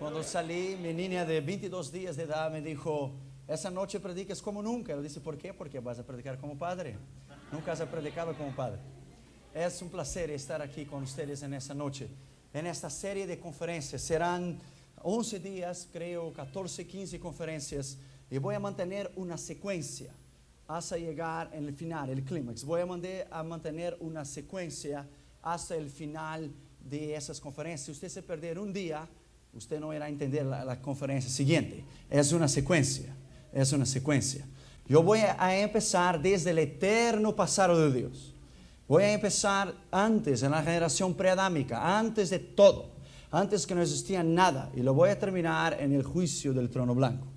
Cuando salí, mi niña de 22 días de edad me dijo, esa noche predicas como nunca. Yo dije, ¿por qué? Porque vas a predicar como padre. Nunca has predicado como padre. Es un placer estar aquí con ustedes en esta noche. En esta serie de conferencias serán 11 días, creo, 14, 15 conferencias. Y voy a mantener una secuencia hasta llegar en el final, el clímax. Voy a mantener una secuencia hasta el final de esas conferencias. Si usted se perder un día, usted no irá a entender la conferencia siguiente. Es una secuencia, es una secuencia. Yo voy a empezar desde el eterno pasado de Dios. Voy a empezar antes, en la generación preadámica, antes de todo, antes que no existía nada. Y lo voy a terminar en el juicio del trono blanco.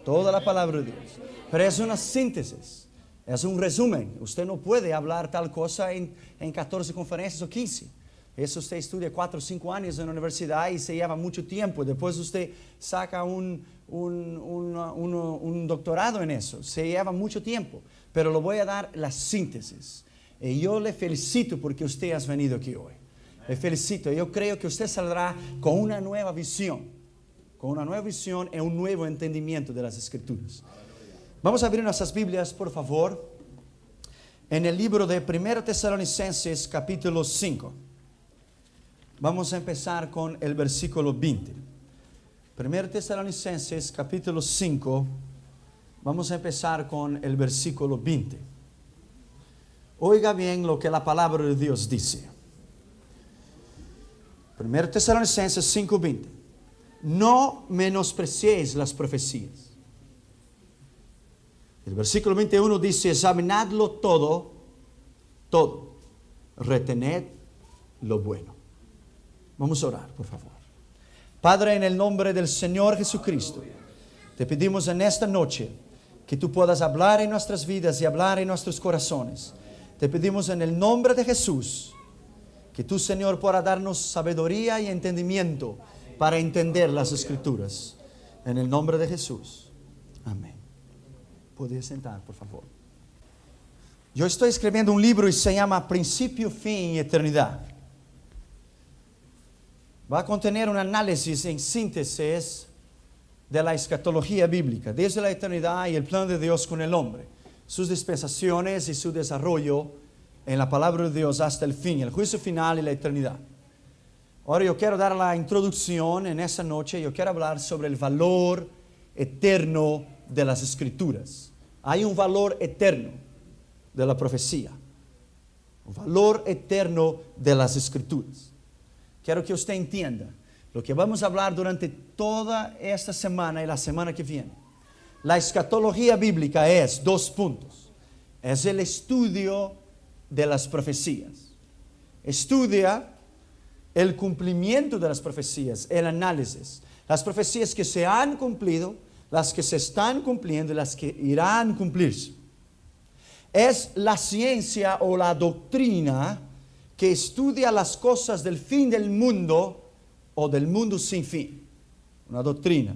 Toda la palabra de Dios. Pero es una síntesis, es un resumen. Usted no puede hablar tal cosa en 14 conferencias o 15. Eso usted estudia 4 o 5 años en la universidad y se lleva mucho tiempo. Después usted saca un doctorado en eso. Se lleva mucho tiempo. Pero le voy a dar la síntesis. Y yo le felicito porque usted ha venido aquí hoy. Le felicito. Yo creo que usted saldrá con una nueva visión. Con una nueva visión y un nuevo entendimiento de las Escrituras. Vamos a abrir nuestras Biblias, por favor. En el libro de 1 Tesalonicenses, capítulo 5. Vamos a empezar con el versículo 20. 1 Tesalonicenses, capítulo 5. Vamos a empezar con el versículo 20. Oiga bien lo que la palabra de Dios dice. 1 Tesalonicenses 5:20. No menospreciéis las profecías. El versículo 21 dice, examinadlo todo, retened lo bueno. Vamos a orar, por favor. Padre, en el nombre del Señor Jesucristo, te pedimos en esta noche que tú puedas hablar en nuestras vidas y hablar en nuestros corazones. Te pedimos en el nombre de Jesús que tú, Señor, puedas darnos sabiduría y entendimiento para entender las Escrituras. En el nombre de Jesús. Amén. Podría sentar, por favor. Yo estoy escribiendo un libro y se llama Principio, Fin y Eternidad. Va a contener un análisis en síntesis de la escatología bíblica, desde la eternidad y el plan de Dios con el hombre, sus dispensaciones y su desarrollo en la palabra de Dios hasta el fin, el juicio final y la eternidad. Ahora yo quiero dar la introducción en esta noche. Yo quiero hablar sobre el valor eterno de las Escrituras. Hay un valor eterno de la profecía, un valor eterno de las Escrituras. Quiero que usted entienda lo que vamos a hablar durante toda esta semana y la semana que viene. La escatología bíblica es 2 puntos. Es el estudio de las profecías. Estudia el cumplimiento de las profecías, el análisis. Las profecías que se han cumplido, las que se están cumpliendo y las que irán a cumplirse. Es la ciencia o la doctrina que estudia las cosas del fin del mundo o del mundo sin fin. Una doctrina.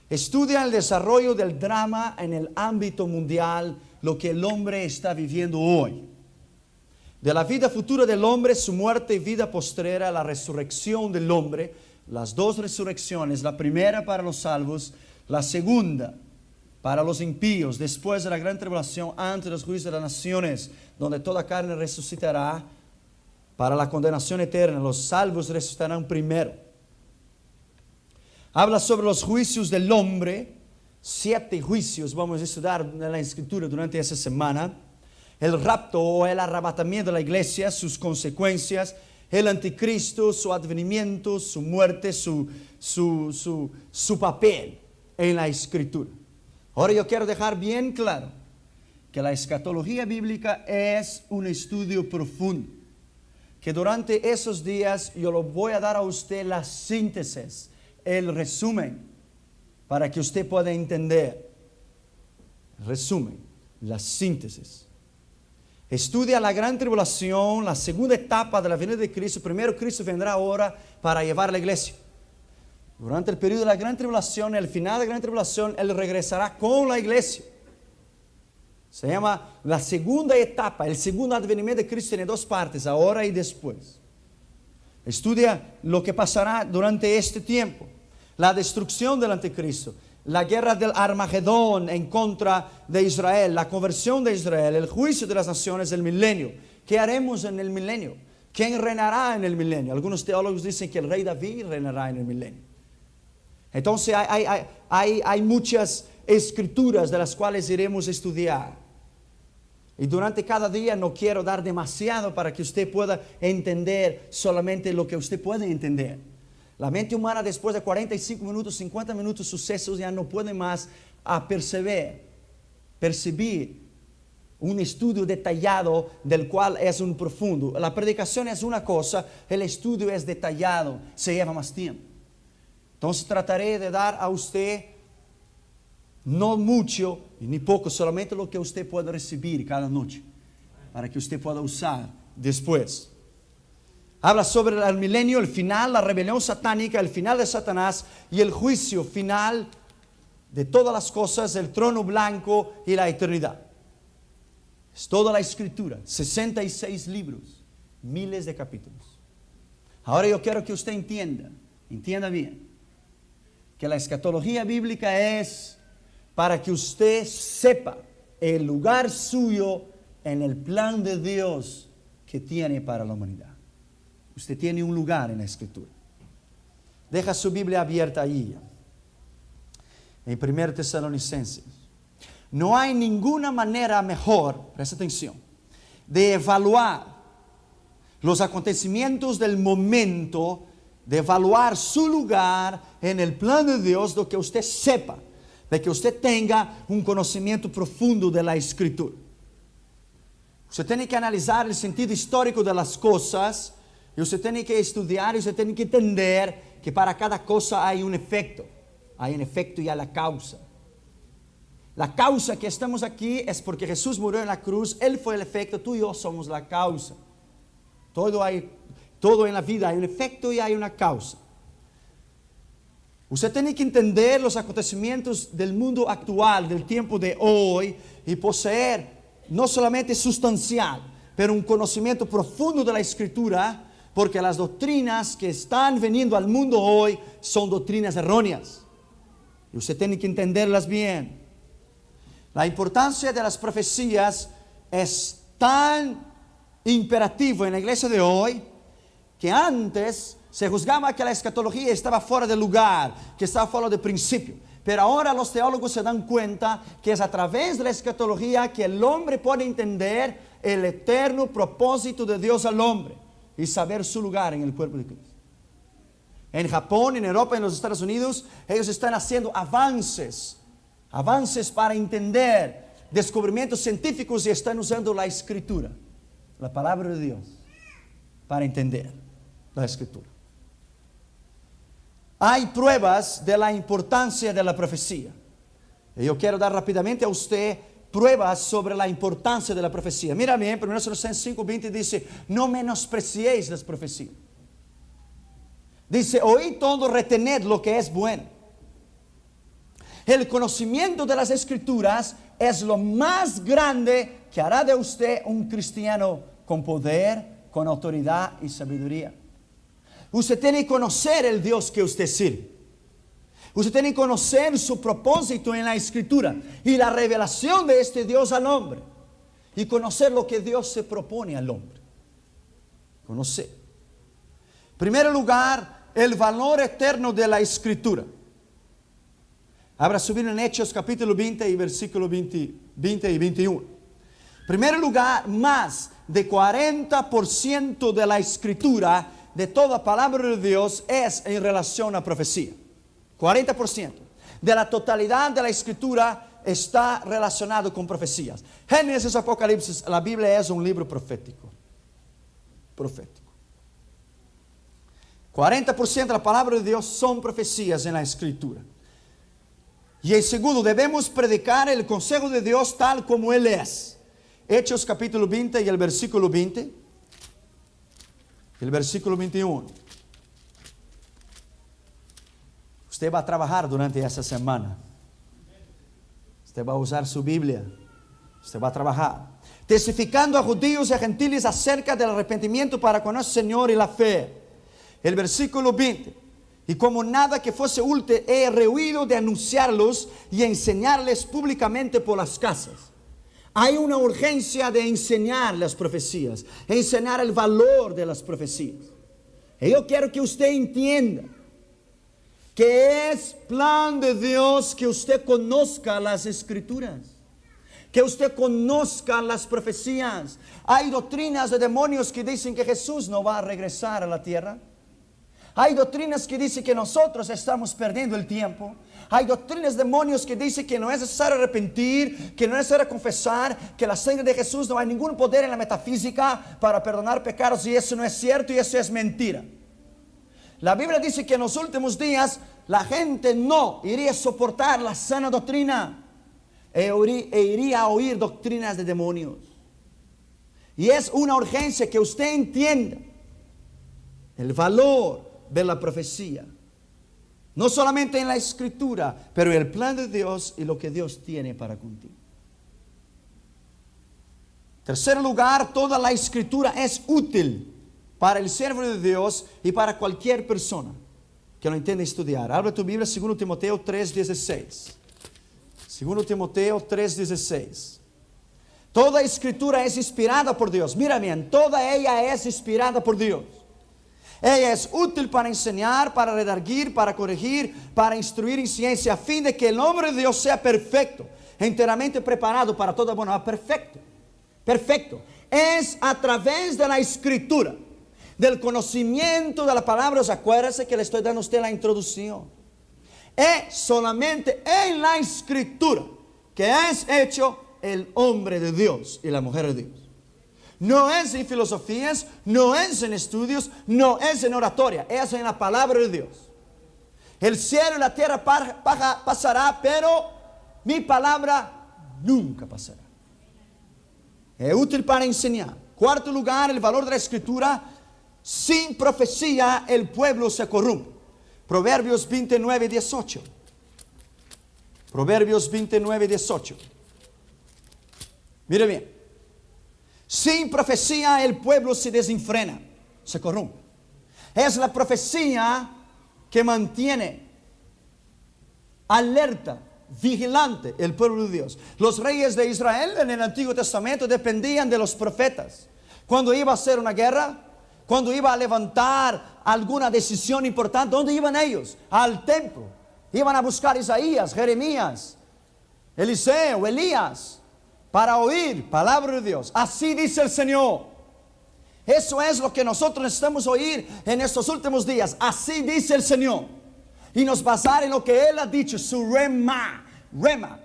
Estudia el desarrollo del drama en el ámbito mundial, lo que el hombre está viviendo hoy. De la vida futura del hombre, su muerte y vida postrera, la resurrección del hombre, las 2 resurrecciones, la primera para los salvos, la segunda para los impíos, después de la gran tribulación, antes de los juicios de las naciones, donde toda carne resucitará para la condenación eterna. Los salvos resucitarán primero. Habla sobre los juicios del hombre, 7 juicios vamos a estudiar en la Escritura durante esa semana. El rapto o el arrebatamiento de la iglesia, sus consecuencias, el anticristo, su advenimiento, su muerte, su papel en la Escritura. Ahora yo quiero dejar bien claro que la escatología bíblica es un estudio profundo. Que durante esos días yo lo voy a dar a usted la síntesis, el resumen, para que usted pueda entender. Resumen, la síntesis. Estudia la gran tribulación, la segunda etapa de la venida de Cristo. Primero Cristo vendrá ahora para llevar a la iglesia. Durante el periodo de la gran tribulación, el final de la gran tribulación, Él regresará con la iglesia. Se llama la segunda etapa, el segundo advenimiento de Cristo tiene 2 partes, ahora y después. Estudia lo que pasará durante este tiempo. La destrucción del anticristo, la guerra del Armagedón en contra de Israel, la conversión de Israel, el juicio de las naciones, el milenio. ¿Qué haremos en el milenio? ¿Quién reinará en el milenio? Algunos teólogos dicen que el rey David reinará en el milenio. Entonces hay muchas escrituras de las cuales iremos a estudiar. Y durante cada día no quiero dar demasiado para que usted pueda entender solamente lo que usted puede entender. La mente humana después de 45 minutos, 50 minutos sucesos ya no puede más percibir un estudio detallado del cual es un profundo. La predicación es una cosa, el estudio es detallado, se lleva más tiempo. Entonces trataré de dar a usted no mucho ni poco, solamente lo que usted puede recibir cada noche, para que usted pueda usar después. Habla sobre el milenio, el final, la rebelión satánica, el final de Satanás y el juicio final de todas las cosas, el trono blanco y la eternidad. Es toda la escritura, 66 libros, miles de capítulos. Ahora yo quiero que usted entienda bien, que la escatología bíblica es para que usted sepa el lugar suyo en el plan de Dios que tiene para la humanidad. Usted tiene un lugar en la escritura. Deja su Biblia abierta ahí, en 1 Tesalonicenses. No hay ninguna manera mejor, presta atención, de evaluar los acontecimientos del momento, de evaluar su lugar en el plan de Dios, de que usted sepa, de que usted tenga un conocimiento profundo de la escritura. Usted tiene que analizar el sentido histórico de las cosas, y usted tiene que estudiar, y usted tiene que entender que para cada cosa hay un efecto. Hay un efecto y hay la causa. La causa que estamos aquí es porque Jesús murió en la cruz. Él fue el efecto, tú y yo somos la causa. Todo en la vida hay un efecto y hay una causa. Usted tiene que entender los acontecimientos del mundo actual, del tiempo de hoy, y poseer no solamente sustancial, pero un conocimiento profundo de la escritura, porque las doctrinas que están veniendo al mundo hoy son doctrinas erróneas. Y usted tiene que entenderlas bien. La importancia de las profecías es tan imperativo en la iglesia de hoy, que antes se juzgaba que la escatología estaba fuera de lugar, que estaba fuera de principio. Pero ahora los teólogos se dan cuenta que es a través de la escatología que el hombre puede entender el eterno propósito de Dios al hombre y saber su lugar en el cuerpo de Cristo. En Japón, en Europa, en los Estados Unidos, ellos están haciendo avances para entender descubrimientos científicos, y están usando la escritura, la palabra de Dios, para entender la escritura. Hay pruebas de la importancia de la profecía. Y yo quiero dar rápidamente a usted pruebas sobre la importancia de la profecía. Mira bien, 1 Corintios 5:20 dice: no menospreciéis las profecías. Dice: oíd todo, retened lo que es bueno. El conocimiento de las escrituras es lo más grande que hará de usted un cristiano con poder, con autoridad y sabiduría. Usted tiene que conocer el Dios que usted sirve. Usted tiene que conocer su propósito en la escritura y la revelación de este Dios al hombre, y conocer lo que Dios se propone al hombre. Conocer. En primer lugar, el valor eterno de la escritura. Abra su Biblia en Hechos capítulo 20 y versículo 20 y 21. En primer lugar, más de 40% de la escritura, de toda palabra de Dios, es en relación a profecía. 40% de la totalidad de la escritura está relacionado con profecías. Génesis, Apocalipsis, la Biblia es un libro profético. 40% de la palabra de Dios son profecías en la escritura. Y en segundo, debemos predicar el consejo de Dios tal como Él es. Hechos capítulo 20 y el versículo 20. El versículo 21. Usted va a trabajar durante esa semana. Usted va a usar su Biblia. Usted va a trabajar. Testificando a judíos y a gentiles acerca del arrepentimiento para con el Señor y la fe. El versículo 20. Y como nada que fuese útil, he rehuido de anunciarlos y enseñarles públicamente por las casas. Hay una urgencia de enseñar las profecías, enseñar el valor de las profecías. Y yo quiero que usted entienda que es plan de Dios que usted conozca las escrituras, que usted conozca las profecías. Hay doctrinas de demonios que dicen que Jesús no va a regresar a la tierra. Hay doctrinas que dicen que nosotros estamos perdiendo el tiempo. Hay doctrinas de demonios que dicen que no es necesario arrepentir, que no es necesario confesar, que la sangre de Jesús no hay ningún poder en la metafísica para perdonar pecados, y eso no es cierto y eso es mentira. La Biblia dice que en los últimos días la gente no iría a soportar la sana doctrina e iría a oír doctrinas de demonios. Y es una urgencia que usted entienda el valor de la profecía, no solamente en la escritura, pero el plan de Dios y lo que Dios tiene para contigo. Tercer lugar, toda la escritura es útil para el siervo de Dios y para cualquier persona que lo entienda estudiar. Abre tu Biblia, 2 Timoteo 3:16. 2 Timoteo 3:16. Toda escritura es inspirada por Dios. Mira bien, toda ella es inspirada por Dios. Ella es útil para enseñar, para redarguir, para corregir, para instruir en ciencia, a fin de que el hombre de Dios sea perfecto, enteramente preparado para toda buena obra. Perfecto, perfecto. Es a través de la escritura, del conocimiento de la palabra. Acuérdese que le estoy dando a usted la introducción. Es solamente en la escritura que es hecho el hombre de Dios y la mujer de Dios. No es en filosofías, no es en estudios, no es en oratoria, es en la palabra de Dios. El cielo y la tierra pasará, pero mi palabra nunca pasará. Es útil para enseñar. Cuarto lugar, el valor de la escritura. Sin profecía el pueblo se corrompe. Proverbios 29:18. Proverbios 29:18. Mire bien. Sin profecía el pueblo se desenfrena, se corrompe. Es la profecía que mantiene alerta, vigilante el pueblo de Dios. Los reyes de Israel en el Antiguo Testamento dependían de los profetas. Cuando iba a hacer una guerra, cuando iba a levantar alguna decisión importante, ¿dónde iban ellos? Al templo. Iban a buscar a Isaías, Jeremías, Eliseo, Elías, para oír palabra de Dios. Así dice el Señor. Eso es lo que nosotros necesitamos oír en estos últimos días. Así dice el Señor. Y nos basar en lo que Él ha dicho, su rema,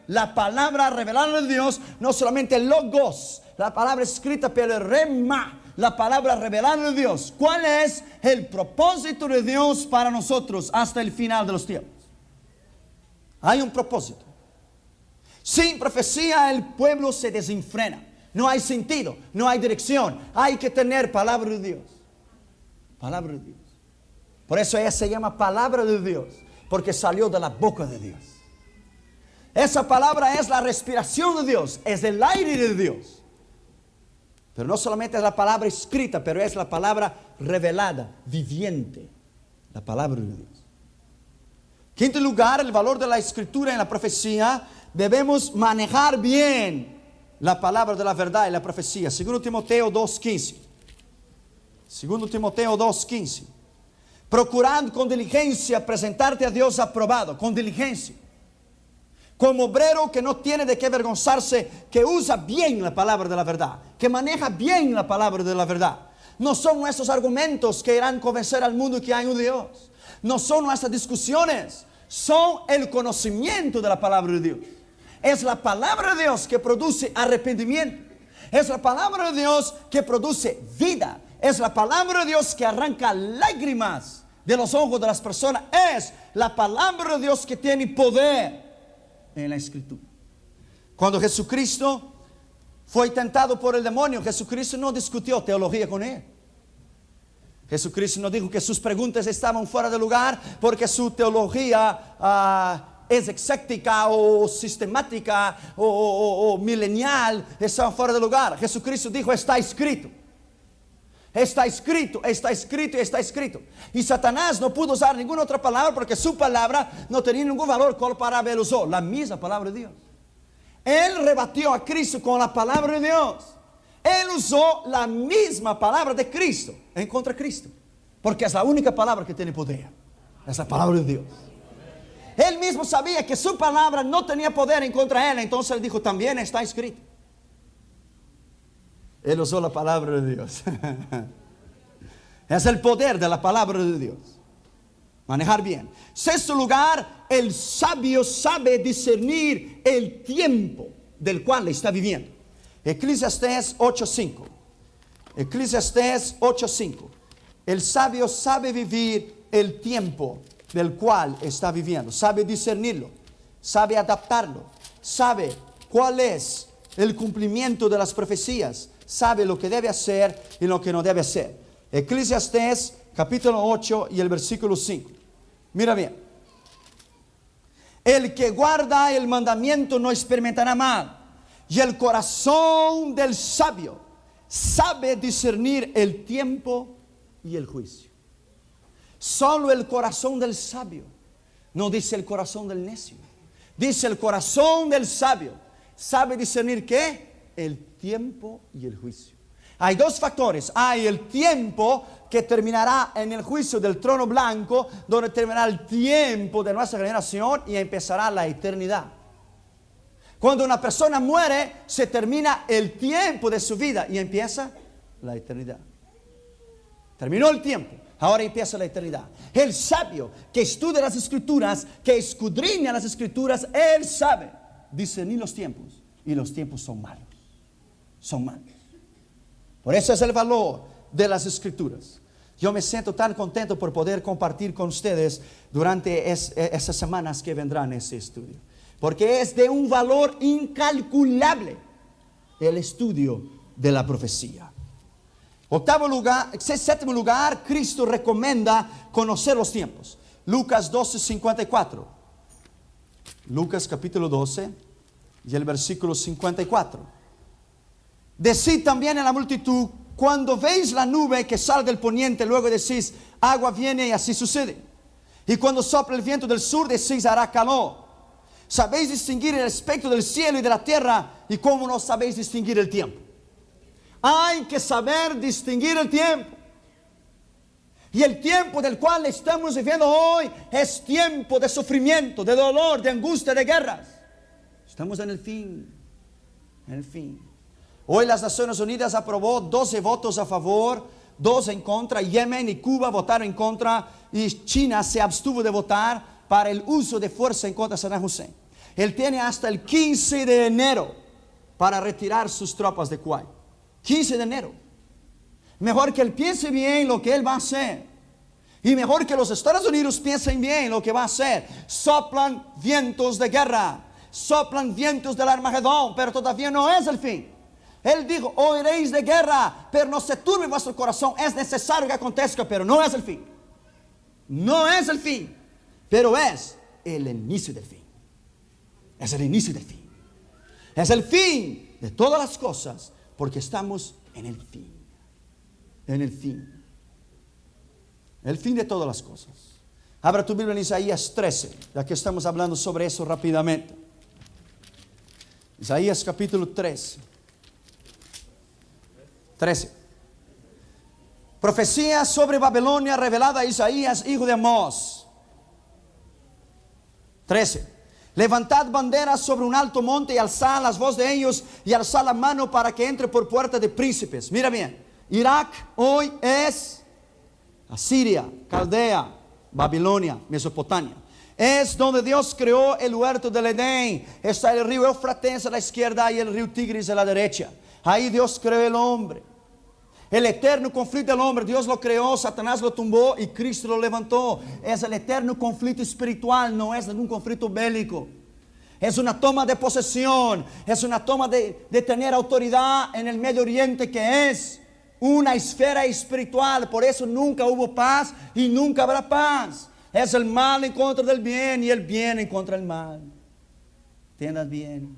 la palabra revelada de Dios, no solamente logos, la palabra escrita, pero el rema, la palabra revelada de Dios. ¿Cuál es el propósito de Dios para nosotros hasta el final de los tiempos? Hay un propósito. Sin profecía el pueblo se desenfrena. No hay sentido, no hay dirección. Hay que tener palabra de Dios. Palabra de Dios. Por eso ella se llama palabra de Dios, porque salió de la boca de Dios. Esa palabra es la respiración de Dios, es el aire de Dios. Pero no solamente es la palabra escrita, pero es la palabra revelada, viviente. La palabra de Dios. Quinto lugar, el valor de la escritura en la profecía. Debemos manejar bien la palabra de la verdad y la profecía. 2 Timoteo 2:15. 2 Timoteo 2:15. Procurando con diligencia presentarte a Dios aprobado, con diligencia. Como obrero que no tiene de qué avergonzarse, que usa bien la palabra de la verdad, que maneja bien la palabra de la verdad. No son nuestros argumentos que irán a convencer al mundo que hay un Dios. No son nuestras discusiones, son el conocimiento de la palabra de Dios. Es la palabra de Dios que produce arrepentimiento. Es la palabra de Dios que produce vida. Es la palabra de Dios que arranca lágrimas de los ojos de las personas. Es la palabra de Dios que tiene poder en la escritura. Cuando Jesucristo fue tentado por el demonio, Jesucristo no discutió teología con él. Jesucristo no dijo que sus preguntas estaban fuera de lugar porque su teología es exéctica o sistemática o milenial, estaban fuera de lugar. Jesucristo dijo, está escrito. Está escrito, está escrito, está escrito. Y Satanás no pudo usar ninguna otra palabra porque su palabra no tenía ningún valor. ¿Cuál palabra él usó? La misma palabra de Dios. Él rebatió a Cristo con la palabra de Dios. Él usó la misma palabra de Cristo en contra de Cristo. Porque es la única palabra que tiene poder. Es la palabra de Dios. Él mismo sabía que su palabra no tenía poder en contra de él. Entonces él dijo, también está escrito. Él usó la palabra de Dios. Es el poder de la palabra de Dios. Manejar bien. Sexto lugar, el sabio sabe discernir el tiempo del cual está viviendo. Eclesiastés 8:5. Eclesiastés 8:5. El sabio sabe vivir el tiempo del cual está viviendo. Sabe discernirlo. Sabe adaptarlo. Sabe cuál es el cumplimiento de las profecías. Sabe lo que debe hacer y lo que no debe hacer. Eclesiastés capítulo 8 y el versículo 5. Mira bien. El que guarda el mandamiento no experimentará mal. Y el corazón del sabio sabe discernir el tiempo y el juicio. Solo el corazón del sabio. No dice el corazón del necio. Dice el corazón del sabio. ¿Sabe discernir qué? El tiempo y el juicio. Hay dos factores. Hay el tiempo que terminará en el juicio del trono blanco, donde terminará el tiempo de nuestra generación y empezará la eternidad. Cuando una persona muere, se termina el tiempo de su vida y empieza la eternidad. Terminó el tiempo, ahora empieza la eternidad. El sabio que estudia las escrituras, que escudriña las escrituras, él sabe discernir los tiempos. Y los tiempos son malos. Son malos. Por eso es el valor de las escrituras. Yo me siento tan contento por poder compartir con ustedes durante esas semanas que vendrán ese estudio. Porque es de un valor incalculable el estudio de la profecía. Séptimo lugar, Cristo recomienda conocer los tiempos. Lucas 12:54. Lucas capítulo 12 y el versículo 54. Decid también en la multitud, cuando veis la nube que sale del poniente, luego decís, agua viene, y así sucede. Y cuando sopla el viento del sur, decís, hará calor. Sabéis distinguir el aspecto del cielo y de la tierra, y cómo no sabéis distinguir el tiempo. Hay que saber distinguir el tiempo. Y el tiempo del cual estamos viviendo hoy es tiempo de sufrimiento, de dolor, de angustia, de guerras. Estamos en el fin. En el fin. Hoy las Naciones Unidas aprobó 12 votos a favor, 2 en contra. Yemen y Cuba votaron en contra y China se abstuvo de votar para el uso de fuerza en contra de Saddam Hussein. Él tiene hasta el 15 de enero para retirar sus tropas de Kuwait. 15 de enero. Mejor que él piense bien lo que él va a hacer. Y mejor que los Estados Unidos piensen bien lo que va a hacer. Soplan vientos de guerra. Soplan vientos del Armagedón, pero todavía no es el fin. Él dijo, oiréis de guerra, pero no se turbe vuestro corazón. Es necesario que acontezca, pero no es el fin. No es el fin, pero es el inicio del fin. Es el inicio del fin. Es el fin de todas las cosas, porque estamos en el fin. En el fin. El fin de todas las cosas. Abra tu Biblia en Isaías 13, ya que estamos hablando sobre eso rápidamente. Isaías capítulo 13. Profecía sobre Babilonia revelada a Isaías, hijo de Amós. 13. Levantad banderas sobre un alto monte y alzad las voces de ellos y alzad la mano para que entre por puerta de príncipes. Mira bien, Irak hoy es Asiria, Caldea, Babilonia, Mesopotamia. Es donde Dios creó el huerto del Edén. Está el río Éufrates a la izquierda y el río Tigris a la derecha. Ahí Dios creó el hombre. El eterno conflicto del hombre, Dios lo creó, Satanás lo tumbó y Cristo lo levantó. Es el eterno conflicto espiritual, no es ningún conflicto bélico. Es una toma de posesión, es una toma de tener autoridad en el Medio Oriente, que es una esfera espiritual. Por eso nunca hubo paz y nunca habrá paz. Es el mal en contra del bien y el bien en contra del mal. Entiendan bien.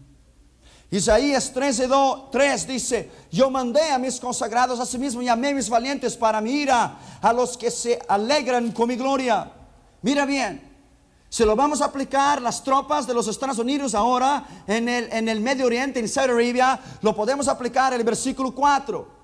Isaías 13:3 dice: yo mandé a mis consagrados, asimismo llamé a mis valientes para mi ira, a los que se alegran con mi gloria. Mira bien, si lo vamos a aplicar las tropas de los Estados Unidos ahora en el Medio Oriente, en Saudi Arabia, lo podemos aplicar en el versículo 4.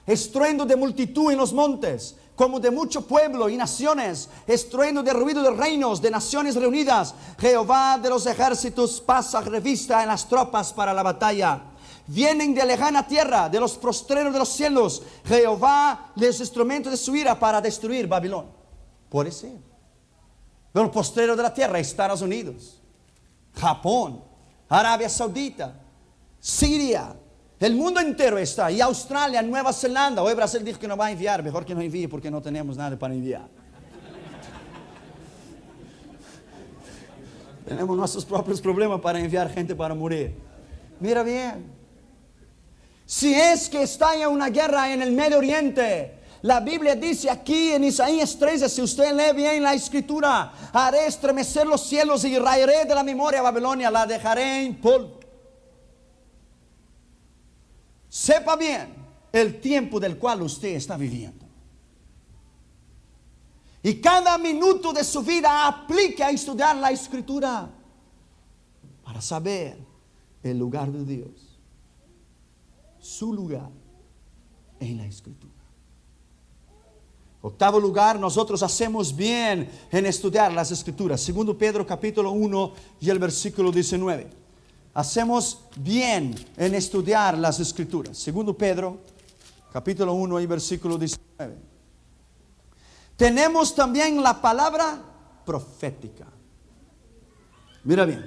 Estruendo de multitud en los montes, como de mucho pueblo y naciones, estruendo de ruido de reinos, de naciones reunidas. Jehová de los ejércitos pasa revista en las tropas para la batalla. Vienen de lejana tierra, de los postreros de los cielos. Jehová les instrumento de su ira para destruir Babilonia. Puede ser. De los postreros de la tierra, Estados Unidos, Japón, Arabia Saudita, Siria. El mundo entero está. Y Australia, Nueva Zelanda. Hoy Brasil dijo que no va a enviar. Mejor que no envíe porque no tenemos nada para enviar. Tenemos nuestros propios problemas para enviar gente para morir. Mira bien. Si es que estalla una guerra en el Medio Oriente, la Biblia dice aquí en Isaías 13, si usted lee bien la escritura: haré estremecer los cielos y raeré de la memoria a Babilonia, la dejaré en polvo. Sepa bien el tiempo del cual usted está viviendo. Y cada minuto de su vida aplique a estudiar la escritura para saber el lugar de Dios, su lugar en la escritura. Octavo lugar, nosotros hacemos bien en estudiar las escrituras. Segundo Pedro capítulo 1 y el versículo 19. Hacemos bien en estudiar las escrituras. Segundo Pedro, capítulo 1 y versículo 19. Tenemos también la palabra profética. Mira bien.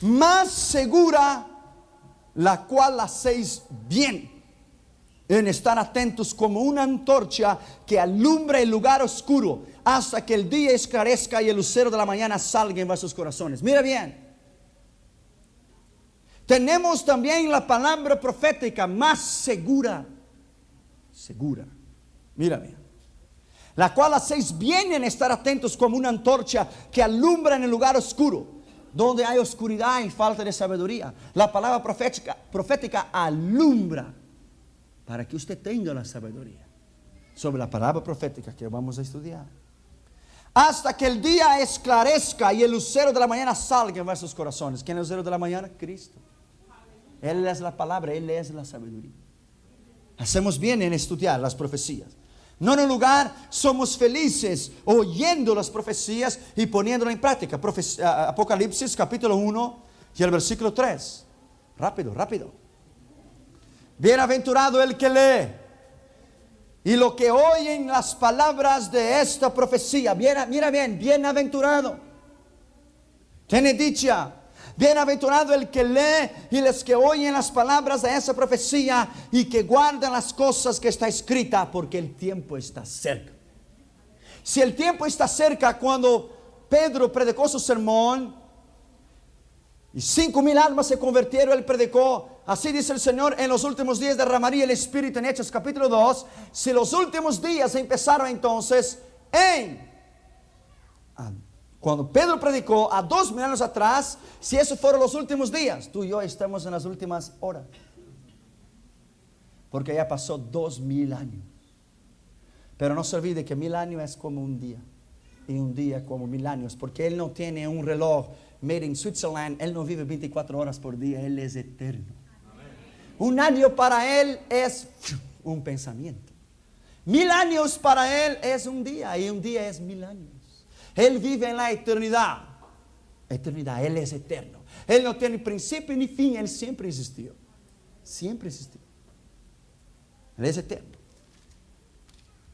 Más segura, la cual hacéis bien en estar atentos como una antorcha que alumbra el lugar oscuro hasta que el día esclarezca y el lucero de la mañana salga en vuestros corazones. Mira bien. Tenemos también la palabra profética más segura. Segura. Mira bien. La cual hacéis bien en estar atentos como una antorcha que alumbra en el lugar oscuro, donde hay oscuridad y falta de sabiduría. La palabra profética alumbra para que usted tenga la sabiduría sobre la palabra profética que vamos a estudiar. Hasta que el día esclarezca y el lucero de la mañana salga en vuestros corazones. ¿Quién es el lucero de la mañana? Cristo. Él es la palabra, Él es la sabiduría. Hacemos bien en estudiar las profecías. No en un lugar, somos felices oyendo las profecías y poniéndolas en práctica. Apocalipsis capítulo 1 y el versículo 3. Rápido, rápido. Bienaventurado el que lee y lo que oyen las palabras de esta profecía. Mira bien, bienaventurado. Tiene dicha. Bienaventurado el que lee y los que oyen las palabras de esa profecía y que guardan las cosas que está escrita, porque el tiempo está cerca. Si el tiempo está cerca, cuando Pedro predicó su sermón y 5,000 almas se convirtieron, él predicó: así dice el Señor, en los últimos días derramaría el Espíritu, en Hechos capítulo 2. Si los últimos días empezaron entonces cuando Pedro predicó a 2,000 años atrás, si esos fueron los últimos días, tú y yo estamos en las últimas horas. Porque ya pasó 2,000 años. Pero no se olvide que 1,000 años es como un día. Y un día como 1,000 años. Porque Él no tiene un reloj made in Switzerland. Él no vive 24 horas por día. Él es eterno. Un año para Él es un pensamiento. 1,000 años para Él es un día. Y un día es 1,000 años. Él vive en la eternidad. Eternidad, Él es eterno. Él no tiene principio ni fin, Él siempre existió. Siempre existió. Él es eterno.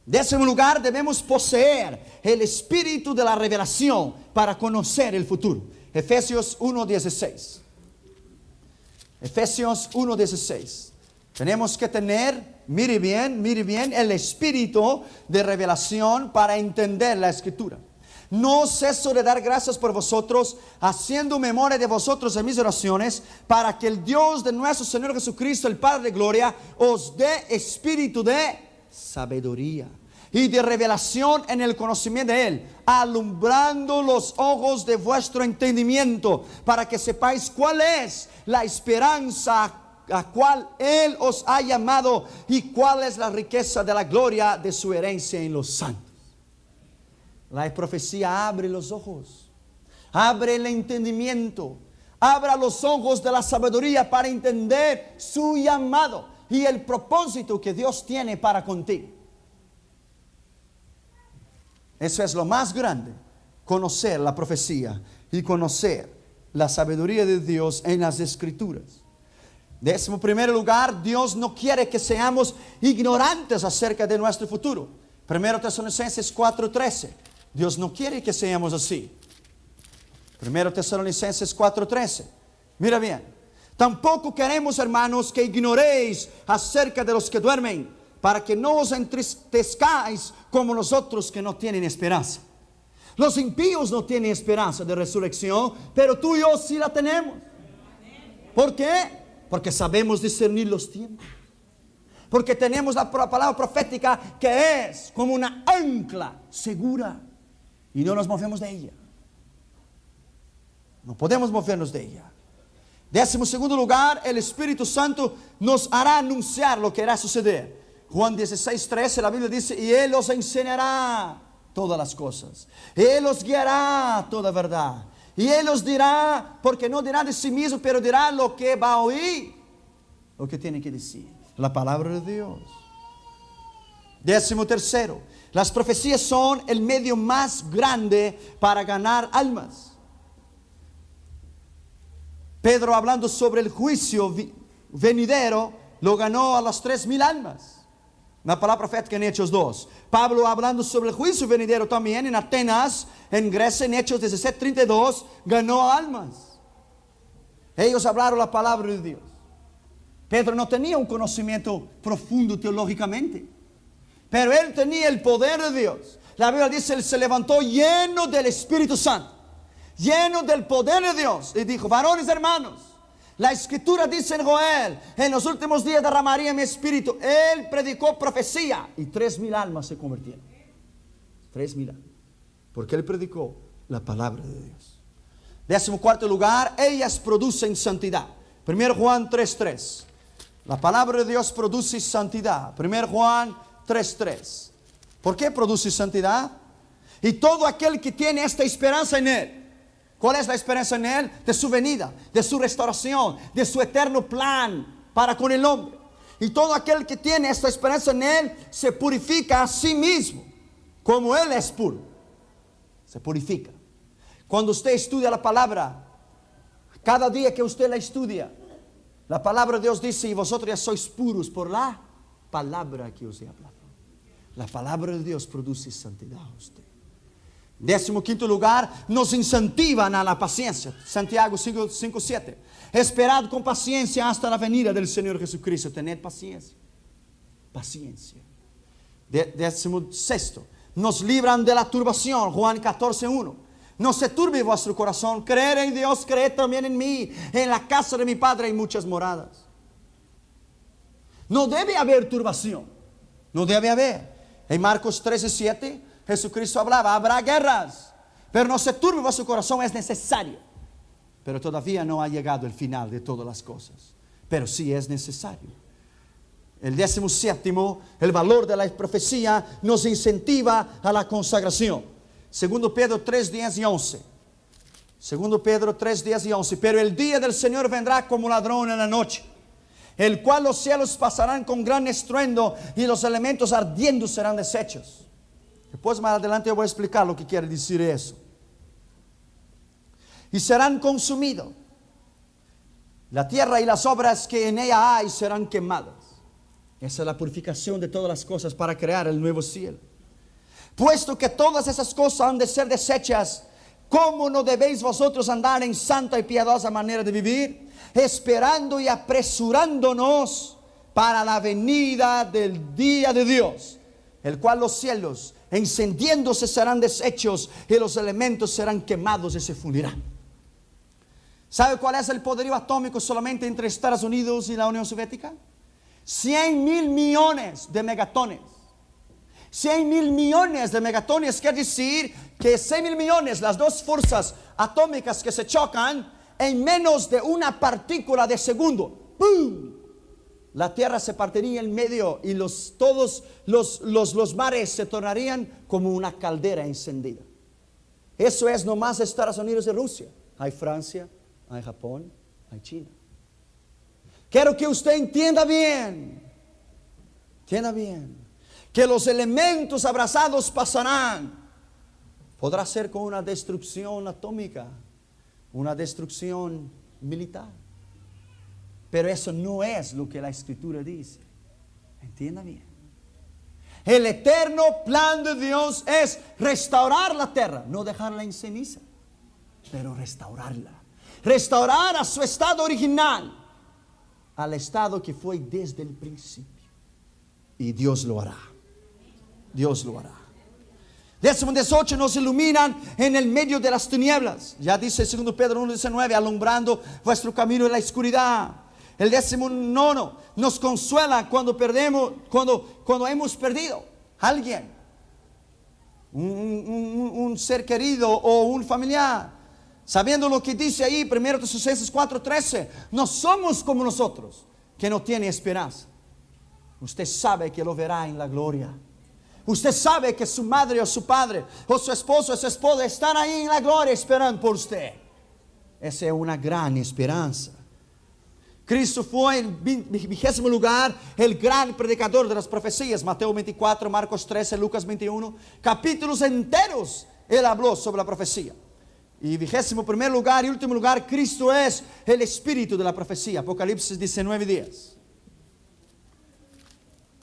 Décimo lugar, debemos poseer el espíritu de la revelación para conocer el futuro. Efesios 1:16. Efesios 1:16. Tenemos que tener, mire bien, el espíritu de revelación para entender la escritura. No ceso de dar gracias por vosotros, haciendo memoria de vosotros en mis oraciones, para que el Dios de nuestro Señor Jesucristo, el Padre de gloria, os dé espíritu de sabiduría y de revelación en el conocimiento de Él, alumbrando los ojos de vuestro entendimiento, para que sepáis cuál es la esperanza a cual Él os ha llamado y cuál es la riqueza de la gloria de su herencia en los santos. La profecía abre los ojos, abre el entendimiento, abra los ojos de la sabiduría para entender su llamado y el propósito que Dios tiene para contigo. Eso es lo más grande, conocer la profecía y conocer la sabiduría de Dios en las Escrituras. En primer lugar, Dios no quiere que seamos ignorantes acerca de nuestro futuro. 1 Tesalonicenses 4:13. Dios no quiere que seamos así. 1 Tesalonicenses 4:13. Mira bien. Tampoco queremos, hermanos, que ignoréis acerca de los que duermen, para que no os entristezcáis como nosotros que no tienen esperanza. Los impíos no tienen esperanza de resurrección, pero tú y yo sí la tenemos. ¿Por qué? Porque sabemos discernir los tiempos. Porque tenemos la palabra profética que es como una ancla segura y no nos movemos de ella. No podemos movernos de ella. 12º lugar, el Espíritu Santo nos hará anunciar lo que irá a suceder. Juan 16:13, la Biblia dice: y Él os enseñará todas las cosas. Él os guiará a toda verdad. Y Él os dirá, porque no dirá de sí mismo, pero dirá lo que va a oír, lo que tiene que decir. La palabra de Dios. 13º, las profecías son el medio más grande para ganar almas. Pedro, hablando sobre el juicio venidero, lo ganó a las 3,000 almas. La palabra profética en Hechos 2. Pablo, hablando sobre el juicio venidero también en Atenas, en Grecia, en Hechos 17:32, ganó almas. Ellos hablaron la palabra de Dios. Pedro no tenía un conocimiento profundo teológicamente, pero él tenía el poder de Dios. La Biblia dice: él se levantó lleno del Espíritu Santo, lleno del poder de Dios, y dijo: varones hermanos, la Escritura dice en Joel: en los últimos días derramaría mi espíritu. Él predicó profecía y 3,000 almas se convirtieron. 3,000 almas, porque él predicó la palabra de Dios. 14º lugar, ellas producen santidad. 1 Juan 3:3. La palabra de Dios produce santidad. 1 Juan 3:3. ¿Por qué produce santidad? Y todo aquel que tiene esta esperanza en Él. ¿Cuál es la esperanza en Él? De su venida, de su restauración, de su eterno plan para con el hombre. Y todo aquel que tiene esta esperanza en Él se purifica a sí mismo, como Él es puro. Se purifica. Cuando usted estudia la palabra, cada día que usted la estudia, la palabra de Dios dice: y vosotros ya sois puros por la palabra que os he hablado. La palabra de Dios produce santidad a usted. 15º lugar, nos incentivan a la paciencia. Santiago 5:7. Esperad con paciencia hasta la venida del Señor Jesucristo. Tened paciencia. Paciencia. 16º, nos libran de la turbación. Juan 14:1. No se turbe vuestro corazón. Creed en Dios, creed también en mí. En la casa de mi Padre hay muchas moradas. No debe haber turbación. No debe haber. En Marcos 13:7, Jesucristo hablaba: habrá guerras, pero no se turbe vuestro corazón, es necesario. Pero todavía no ha llegado el final de todas las cosas. Pero sí es necesario. El 17º, el valor de la profecía nos incentiva a la consagración. 2 Pedro 3:10 y 11. 2 Pedro 3:10 y 11. Pero el día del Señor vendrá como ladrón en la noche, el cual los cielos pasarán con gran estruendo y los elementos ardiendo serán deshechos. Después, más adelante, yo voy a explicar lo que quiere decir eso. Y serán consumidos. La tierra y las obras que en ella hay serán quemadas. Esa es la purificación de todas las cosas para crear el nuevo cielo. Puesto que todas esas cosas han de ser deshechas, ¿cómo no debéis vosotros andar en santa y piadosa manera de vivir, esperando y apresurándonos para la venida del día de Dios, el cual los cielos encendiéndose serán deshechos y los elementos serán quemados y se fundirán? ¿Sabe cuál es el poderío atómico solamente entre Estados Unidos y la Unión Soviética? 100,000 millones de megatones. 100,000 millones de megatones quiere decir que 100,000 millones, las dos fuerzas atómicas que se chocan en menos de una partícula de segundo. ¡Pum! La tierra se partiría en medio y todos los mares se tornarían como una caldera encendida. Eso es nomás Estados Unidos y Rusia. Hay Francia, hay Japón, hay China. Quiero que usted entienda bien, que los elementos abrazados pasarán. Podrá ser con una destrucción atómica, una destrucción militar. Pero eso no es lo que la Escritura dice. Entienda bien. El eterno plan de Dios es restaurar la tierra, no dejarla en ceniza, pero restaurarla. Restaurar a su estado original, al estado que fue desde el principio. Y Dios lo hará. Dios lo hará. 18 nos iluminan en el medio de las tinieblas. Ya dice 2 Pedro 1:19, alumbrando vuestro camino en la oscuridad. El 19 nos consuela cuando hemos perdido a alguien, un ser querido o un familiar. Sabiendo lo que dice ahí, 1 Tesalonicenses 4:13, no somos como nosotros, que no tiene esperanza. Usted sabe que lo verá en la gloria. Usted sabe que su madre o su padre o su esposo o su esposa están ahí en la gloria esperando por usted. Esa es una gran esperanza. Cristo fue en 20º lugar el gran predicador de las profecías. Mateo 24, Marcos 13, Lucas 21. Capítulos enteros Él habló sobre la profecía. Y 21º lugar y último lugar, Cristo es el espíritu de la profecía. Apocalipsis 19:10.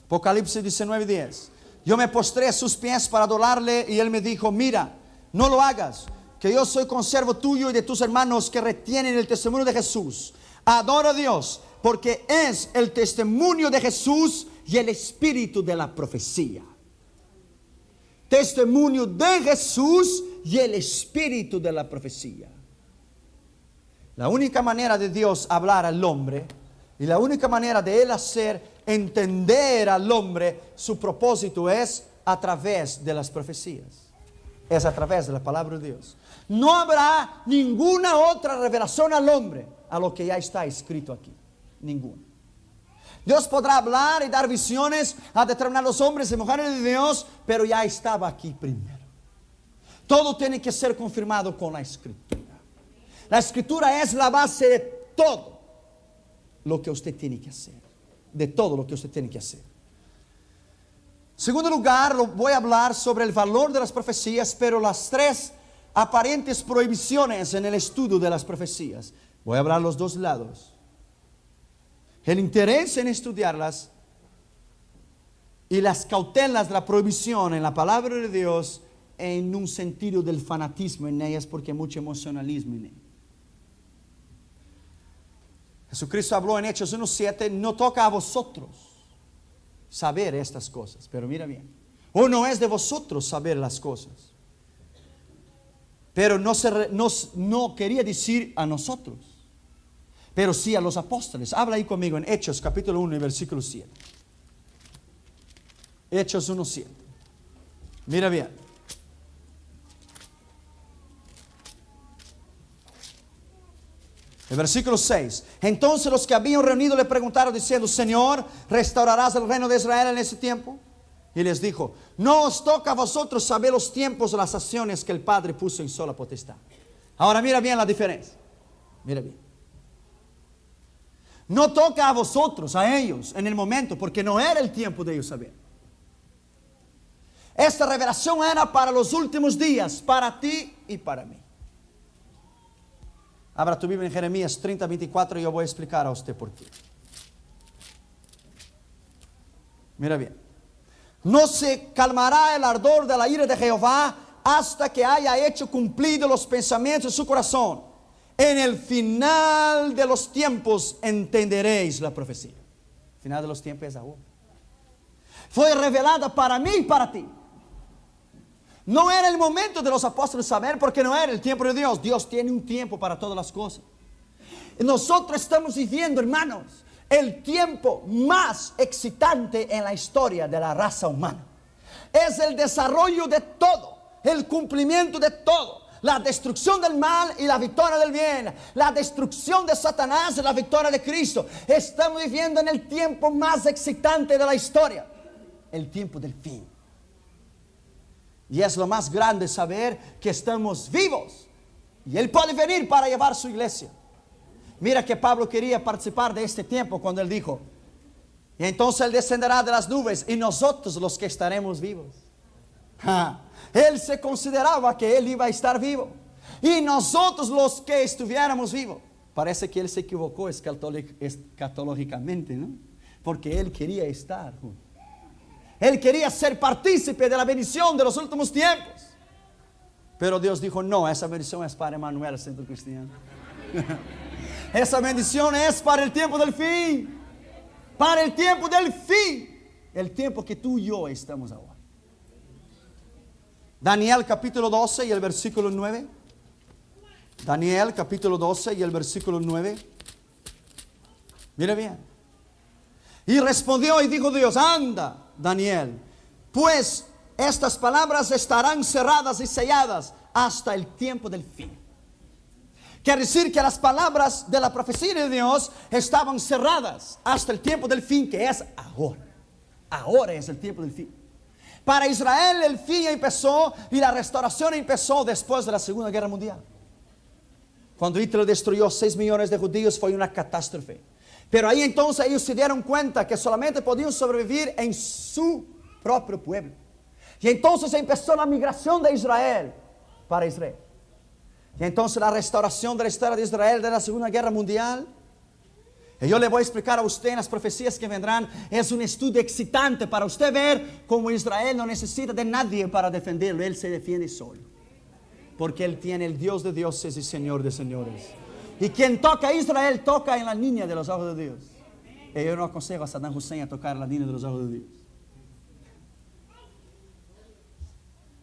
Apocalipsis 19:10. Yo me postré a sus pies para adorarle y Él me dijo, mira, no lo hagas, que yo soy consiervo tuyo y de tus hermanos que retienen el testimonio de Jesús. Adora a Dios, porque es el testimonio de Jesús y el espíritu de la profecía. Testimonio de Jesús y el espíritu de la profecía. La única manera de Dios hablar al hombre y la única manera de Él hacer entender al hombre su propósito es a través de las profecías. Es a través de la palabra de Dios. No habrá ninguna otra revelación al hombre a lo que ya está escrito aquí. Ninguna. Dios podrá hablar y dar visiones a determinados hombres y mujeres de Dios, pero ya estaba aquí primero. Todo tiene que ser confirmado con la Escritura. La Escritura es la base de todo lo que usted tiene que hacer. De todo lo que usted tiene que hacer. En segundo lugar, voy a hablar sobre el valor de las profecías, pero las tres aparentes prohibiciones en el estudio de las profecías. Voy a hablar los dos lados. El interés en estudiarlas y las cautelas de la prohibición en la palabra de Dios en un sentido del fanatismo en ellas, porque hay mucho emocionalismo en ellas. Jesucristo habló en Hechos 1:7, no toca a vosotros saber estas cosas, pero mira bien, o no es de vosotros saber las cosas, pero no quería decir a nosotros, pero sí a los apóstoles. Habla ahí conmigo en Hechos capítulo 1 y versículo 7. Hechos 1:7. Mira bien. El versículo 6. Entonces los que habían reunido le preguntaron diciendo, Señor, ¿restaurarás el reino de Israel en ese tiempo? Y les dijo, no os toca a vosotros saber los tiempos o las acciones que el Padre puso en sola potestad. Ahora mira bien la diferencia. Mira bien. No toca a vosotros, a ellos, en el momento, porque no era el tiempo de ellos saber. Esta revelación era para los últimos días, para ti y para mí. Abra tu Biblia en Jeremías 30:24 y yo voy a explicar a usted por qué. Mira bien. No se calmará el ardor de la ira de Jehová hasta que haya hecho cumplidos los pensamientos de su corazón. En el final de los tiempos entenderéis la profecía. El final de los tiempos es ahora. Fue revelada para mí y para ti. No era el momento de los apóstoles saber, porque no era el tiempo de Dios. Dios tiene un tiempo para todas las cosas. Nosotros estamos viviendo, hermanos, el tiempo más excitante en la historia de la raza humana. es el desarrollo de todo, el cumplimiento de todo. La destrucción del mal y la victoria del bien. La destrucción de Satanás y la victoria de Cristo. Estamos viviendo en el tiempo más excitante de la historia. El tiempo del fin. Y es lo más grande saber que estamos vivos. Y Él puede venir para llevar su iglesia. Mira que Pablo quería participar de este tiempo cuando él dijo: y entonces Él descenderá de las nubes y nosotros los que estaremos vivos. Él se consideraba que Él iba a estar vivo. Y nosotros los que estuviéramos vivos. Parece que Él se equivocó escatológicamente, ¿no? Porque Él quería estar junto. Él quería ser partícipe de la bendición de los últimos tiempos. Pero Dios dijo: no, esa bendición es para Emmanuel, Centro Cristiano. Esa bendición es para el tiempo del fin. Para el tiempo del fin. El tiempo que tú y yo estamos ahora. Daniel capítulo 12 y el versículo 9. Daniel capítulo 12 y el versículo 9. Mire bien. Y respondió y dijo Dios: anda, Daniel, pues estas palabras estarán cerradas y selladas hasta el tiempo del fin. Quiere decir que las palabras de la profecía de Dios estaban cerradas hasta el tiempo del fin, que es ahora. Ahora es el tiempo del fin. Para Israel el fin empezó y la restauración empezó después de la Segunda Guerra Mundial. Cuando Hitler destruyó 6 millones de judíos, fue una catástrofe. Pero ahí entonces ellos se dieron cuenta que solamente podían sobrevivir en su propio pueblo. Y entonces empezó la migración de Israel para Israel. Y entonces la restauración de la historia de Israel de la Segunda Guerra Mundial. Y yo le voy a explicar a usted en las profecías que vendrán. Es un estudio excitante para usted ver cómo Israel no necesita de nadie para defenderlo. Él se defiende solo. Porque Él tiene el Dios de dioses y Señor de señores. Y quien toca a Israel toca en la línea de los ojos de Dios. Y yo no aconsejo a Saddam Hussein a tocar la línea de los ojos de Dios.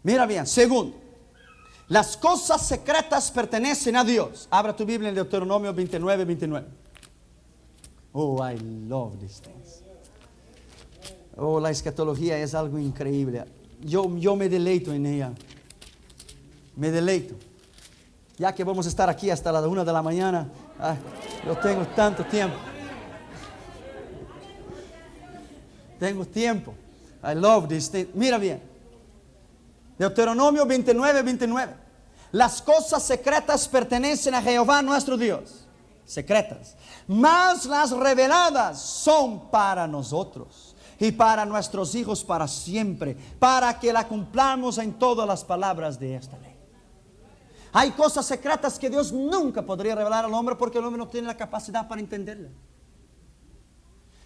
Mira bien, segundo. Las cosas secretas pertenecen a Dios. Abra tu Biblia en Deuteronomio 29, 29. Oh, I love these things. Oh, la escatología es algo increíble. Yo me deleito en ella. Me deleito. Ya que vamos a estar aquí hasta las 1 de la mañana. Yo tengo tanto tiempo. Tengo tiempo. I love these things. Mira bien. Deuteronomio 29, 29. Las cosas secretas pertenecen a Jehová nuestro Dios. Secretas. Mas las reveladas son para nosotros y para nuestros hijos para siempre, para que la cumplamos en todas las palabras de esta ley. Hay cosas secretas que Dios nunca podría revelar al hombre porque el hombre no tiene la capacidad para entenderla.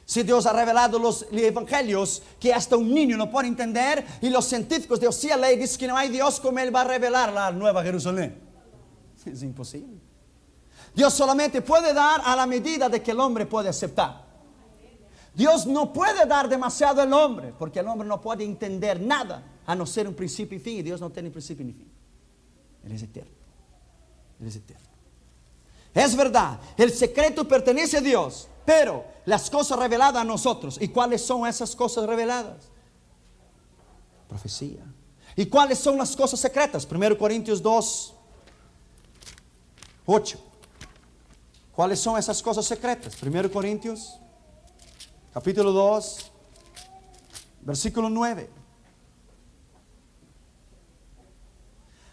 Si Dios ha revelado los evangelios que hasta un niño no puede entender, y los científicos de UCLA dicen que no hay Dios, como Él va a revelar la Nueva Jerusalén. Es imposible. Dios solamente puede dar a la medida de que el hombre puede aceptar. Dios no puede dar demasiado al hombre, porque el hombre no puede entender nada, a no ser un principio y fin, y Dios no tiene principio ni fin. Él es eterno. Él es eterno. Es verdad, el secreto pertenece a Dios, pero las cosas reveladas a nosotros. ¿Y cuáles son esas cosas reveladas? Profecía. ¿Y cuáles son las cosas secretas? 1 Corintios 2, 8. ¿Cuáles son esas cosas secretas? 1 Corintios, capítulo 2, versículo 9.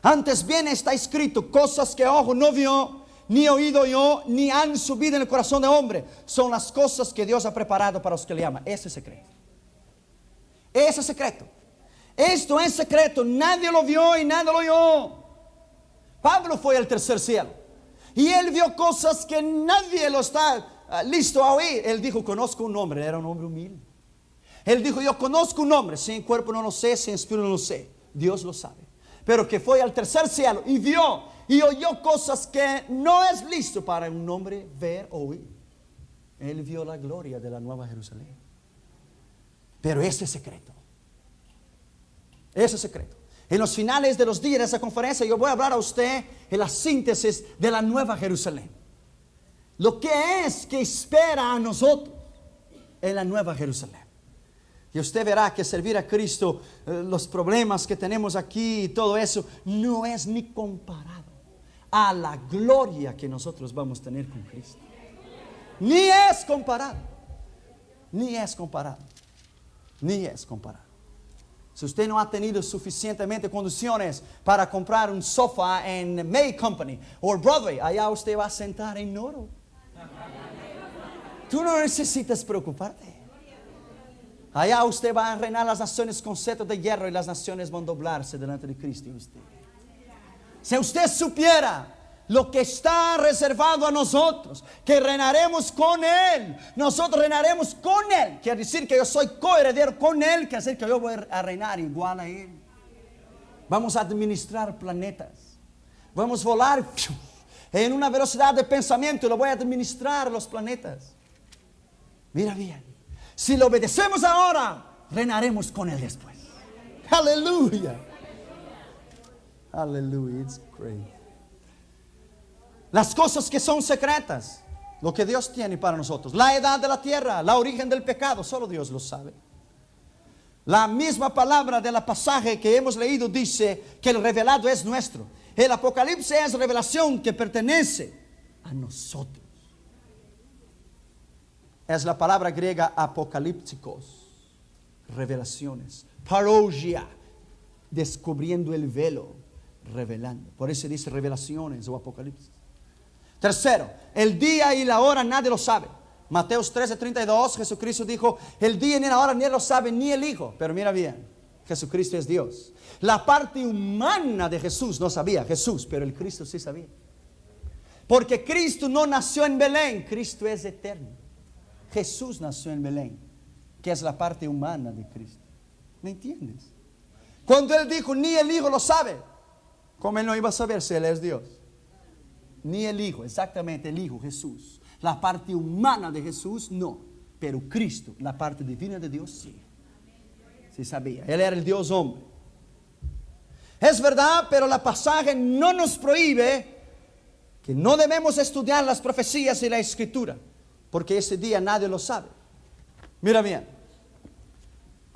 Antes bien está escrito: cosas que ojo no vio, ni oído yo, ni han subido en el corazón de hombre, son las cosas que Dios ha preparado para los que le aman. Ese es secreto. Ese es secreto. Esto es secreto. Nadie lo vio y nadie lo oyó. Pablo fue al tercer cielo y él vio cosas que nadie lo está listo a oír. Él dijo: conozco un hombre. Era un hombre humilde. Él dijo: yo conozco un hombre. Sin cuerpo no lo sé, sin espíritu no lo sé. Dios lo sabe. Pero que fue al tercer cielo y vio y oyó cosas que no es listo para un hombre ver o oír. Él vio la gloria de la Nueva Jerusalén. Pero ese es secreto. Ese es secreto. En los finales de los días de esa conferencia yo voy a hablar a usted en la síntesis de la Nueva Jerusalén. Lo que es que espera a nosotros en la Nueva Jerusalén. Y usted verá que servir a Cristo, los problemas que tenemos aquí y todo eso, no es ni comparado a la gloria que nosotros vamos a tener con Cristo. Ni es comparado. Ni es comparado. Ni es comparado. Si usted no ha tenido suficientemente condiciones para comprar un sofá en May Company o Broadway, allá usted va a sentar en oro. Tú no necesitas preocuparte. Allá usted va a reinar las naciones con cetro de hierro y las naciones van a doblarse delante de Cristo y usted. Si usted supiera lo que está reservado a nosotros, que reinaremos con Él, nosotros reinaremos con Él. Quiere decir que yo soy coheredero con Él, quiere decir que yo voy a reinar igual a Él. Vamos a administrar planetas. Vamos a volar en una velocidad de pensamiento y lo voy a administrar los planetas. Mira bien. Si lo obedecemos ahora, reinaremos con Él después. Aleluya. Aleluya. It's great. Las cosas que son secretas, lo que Dios tiene para nosotros, la edad de la tierra, la origen del pecado, solo Dios lo sabe. La misma palabra del pasaje que hemos leído dice que el revelado es nuestro. El Apocalipsis es revelación que pertenece a nosotros. Es la palabra griega apocalípticos, revelaciones. Parousia, descubriendo el velo, revelando. Por eso dice revelaciones o apocalipsis. Tercero, el día y la hora nadie lo sabe. Mateos 13:32, Jesucristo dijo, el día ni la hora ni lo sabe ni el Hijo. Pero mira bien, Jesucristo es Dios. La parte humana de Jesús no sabía Jesús, pero el Cristo sí sabía. Porque Cristo no nació en Belén, Cristo es eterno. Jesús nació en Belén, que es la parte humana de Cristo. ¿Me entiendes? Cuando Él dijo, ni el Hijo lo sabe, ¿cómo Él no iba a saber si Él es Dios? Ni el Hijo, exactamente el Hijo, Jesús. La parte humana de Jesús, no. Pero Cristo, la parte divina de Dios, sí. Sí sabía. Él era el Dios hombre. Es verdad, pero la pasaje no nos prohíbe que no debemos estudiar las profecías y la escritura. Porque ese día nadie lo sabe. Mira bien.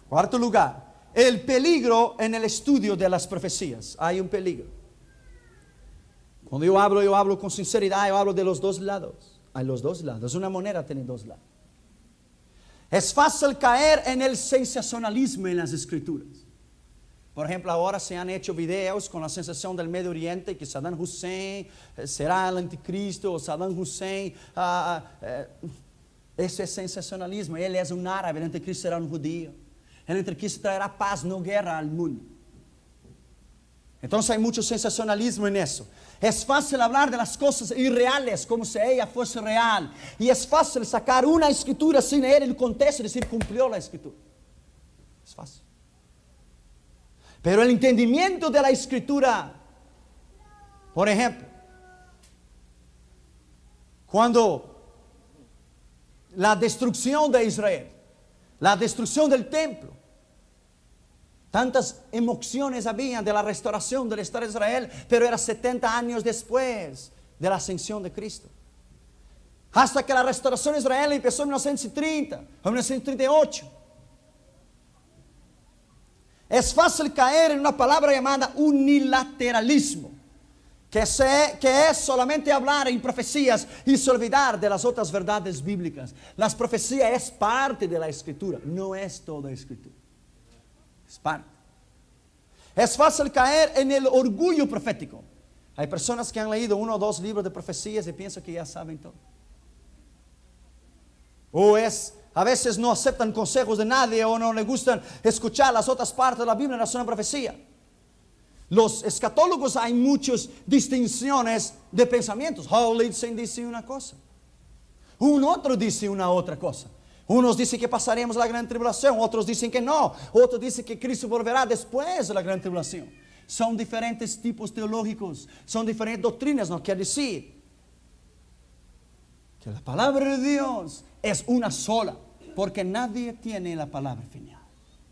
Cuarto lugar. El peligro en el estudio de las profecías. Hay un peligro. Cuando yo hablo con sinceridad, yo hablo de los dos lados. Hay los dos lados. Una moneda tiene dos lados. Es fácil caer en el sensacionalismo en las escrituras. Por ejemplo, ahora se han hecho videos con la sensación del Medio Oriente que Saddam Hussein será el anticristo o Saddam Hussein. Eso es sensacionalismo. Él es un árabe, el anticristo será un judío. El anticristo traerá paz, no guerra al mundo. Entonces hay mucho sensacionalismo en eso. Es fácil hablar de las cosas irreales como si ella fuese real. Y es fácil sacar una escritura sin leer el contexto y decir cumplió la escritura. Es fácil. Pero el entendimiento de la escritura, por ejemplo, cuando la destrucción de Israel, la destrucción del templo, tantas emociones habían de la restauración del Estado de Israel, pero era 70 años después de la ascensión de Cristo. Hasta que la restauración de Israel empezó en 1930 o 1938. Es fácil caer en una palabra llamada unilateralismo, que es solamente hablar en profecías y se olvidar de las otras verdades bíblicas. Las profecías es parte de la escritura, no es toda escritura. Es parte. Es fácil caer en el orgullo profético. Hay personas que han leído 1 o 2 libros de profecías y piensan que ya saben todo. A veces no aceptan consejos de nadie o no les gustan escuchar las otras partes de la Biblia, no es una profecía. Los escatólogos hay muchas distinciones de pensamientos. Howlitsen dice una cosa, un otro dice una otra cosa. Unos dicen que pasaremos la gran tribulación, otros dicen que no, otros dicen que Cristo volverá después de la gran tribulación. Son diferentes tipos teológicos, son diferentes doctrinas. No quiere decir que la palabra de Dios es una sola, porque nadie tiene la palabra final.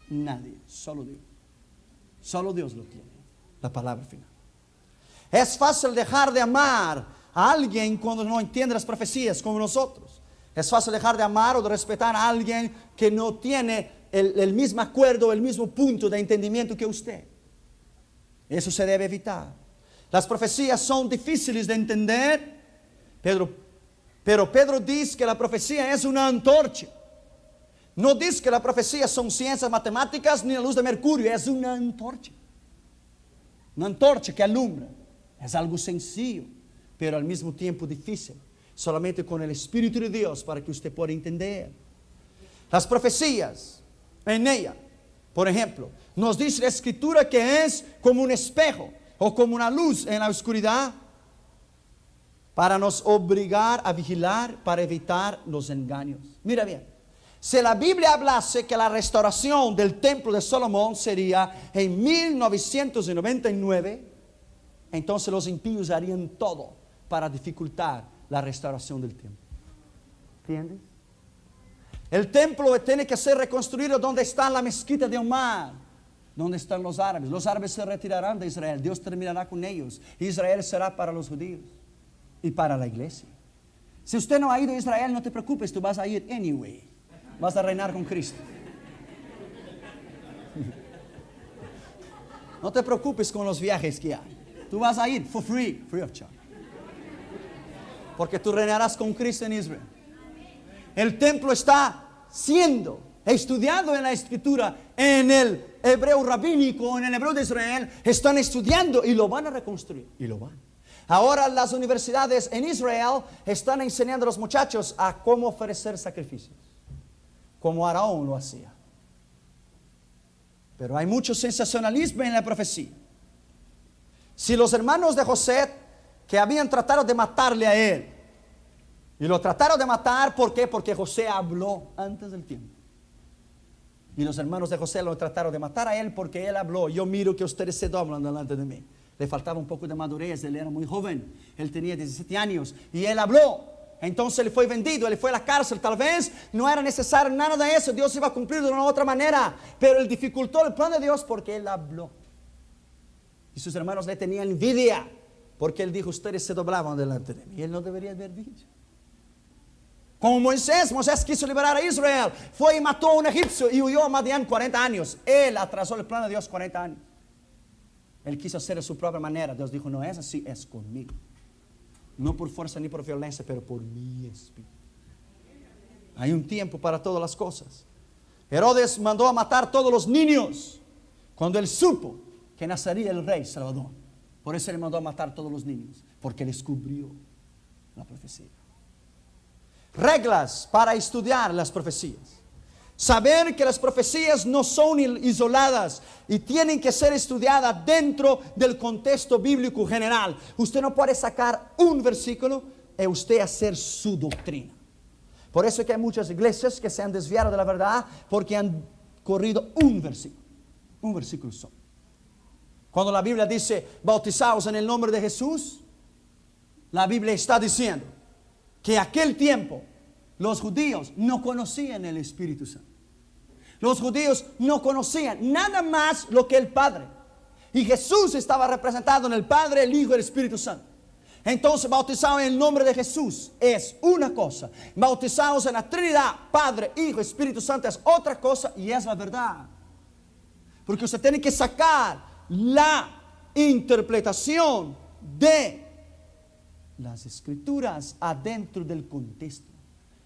Nadie, solo Dios. Solo Dios lo tiene, la palabra final. Es fácil dejar de amar a alguien cuando no entiende las profecías como nosotros. Es fácil dejar de amar o de respetar a alguien que no tiene el mismo acuerdo, el mismo punto de entendimiento que usted. Eso se debe evitar. Las profecías son difíciles de entender, pero Pedro dice que la profecía es una antorcha. No dice que la profecía son ciencias matemáticas ni la luz de mercurio, es una antorcha. Una antorcha que alumbra. Es algo sencillo, pero al mismo tiempo difícil. Solamente con el Espíritu de Dios para que usted pueda entender. Las profecías, en ella, por ejemplo, nos dice la Escritura que es como un espejo o como una luz en la oscuridad para nos obligar a vigilar, para evitar los engaños. Mira bien, si la Biblia hablase que la restauración del templo de Salomón sería en 1999, entonces los impíos harían todo para dificultar la restauración del templo. ¿Entiendes? El templo tiene que ser reconstruido donde está la mezquita de Omar, donde están los árabes. Los árabes se retirarán de Israel, Dios terminará con ellos. Israel será para los judíos y para la iglesia. Si usted no ha ido a Israel, no te preocupes, tú vas a ir anyway. Vas a reinar con Cristo. No te preocupes con los viajes que hay. Tú vas a ir for free of charge. Porque tú reinarás con Cristo en Israel. El templo está siendo estudiado en la Escritura, en el hebreo rabínico, en el hebreo de Israel. Están estudiando y lo van a reconstruir. Y lo van. Ahora las universidades en Israel están enseñando a los muchachos a cómo ofrecer sacrificios, como Aarón lo hacía. Pero hay mucho sensacionalismo en la profecía. Si los hermanos de José, que habían tratado de matarle a él, y lo trataron de matar, ¿por qué? Porque José habló antes del tiempo. Y los hermanos de José lo trataron de matar a él porque él habló. Yo miro que ustedes se doblan delante de mí. Le faltaba un poco de madurez, él era muy joven, él tenía 17 años y él habló. Entonces él fue vendido, él fue a la cárcel. Tal vez no era necesario nada de eso, Dios iba a cumplir de una u otra manera, pero él dificultó el plan de Dios porque él habló. Y sus hermanos le tenían envidia porque él dijo, ustedes se doblaban delante de mí. Y él no debería haber dicho. Como Moisés quiso liberar a Israel, fue y mató a un egipcio y huyó a Madián 40 años. Él atrasó el plan de Dios 40 años. Él quiso hacer de su propia manera. Dios dijo, no es así, es conmigo. No por fuerza ni por violencia, pero por mi espíritu. Hay un tiempo para todas las cosas. Herodes mandó a matar todos los niños cuando él supo que nacería el rey Salvador. Por eso él mandó a matar todos los niños, porque él descubrió la profecía. Reglas para estudiar las profecías. Saber que las profecías no son isoladas y tienen que ser estudiadas dentro del contexto bíblico general. Usted no puede sacar un versículo y usted hacer su doctrina. Por eso es que hay muchas iglesias que se han desviado de la verdad porque han corrido un versículo solo. Cuando la Biblia dice bautizados en el nombre de Jesús, la Biblia está diciendo que aquel tiempo los judíos no conocían el Espíritu Santo. Los judíos no conocían nada más lo que el Padre. Y Jesús estaba representado en el Padre, el Hijo y el Espíritu Santo. Entonces, bautizados en el nombre de Jesús es una cosa. Bautizados en la Trinidad, Padre, Hijo, Espíritu Santo es otra cosa y es la verdad. Porque usted tiene que sacar la interpretación de las Escrituras adentro del contexto.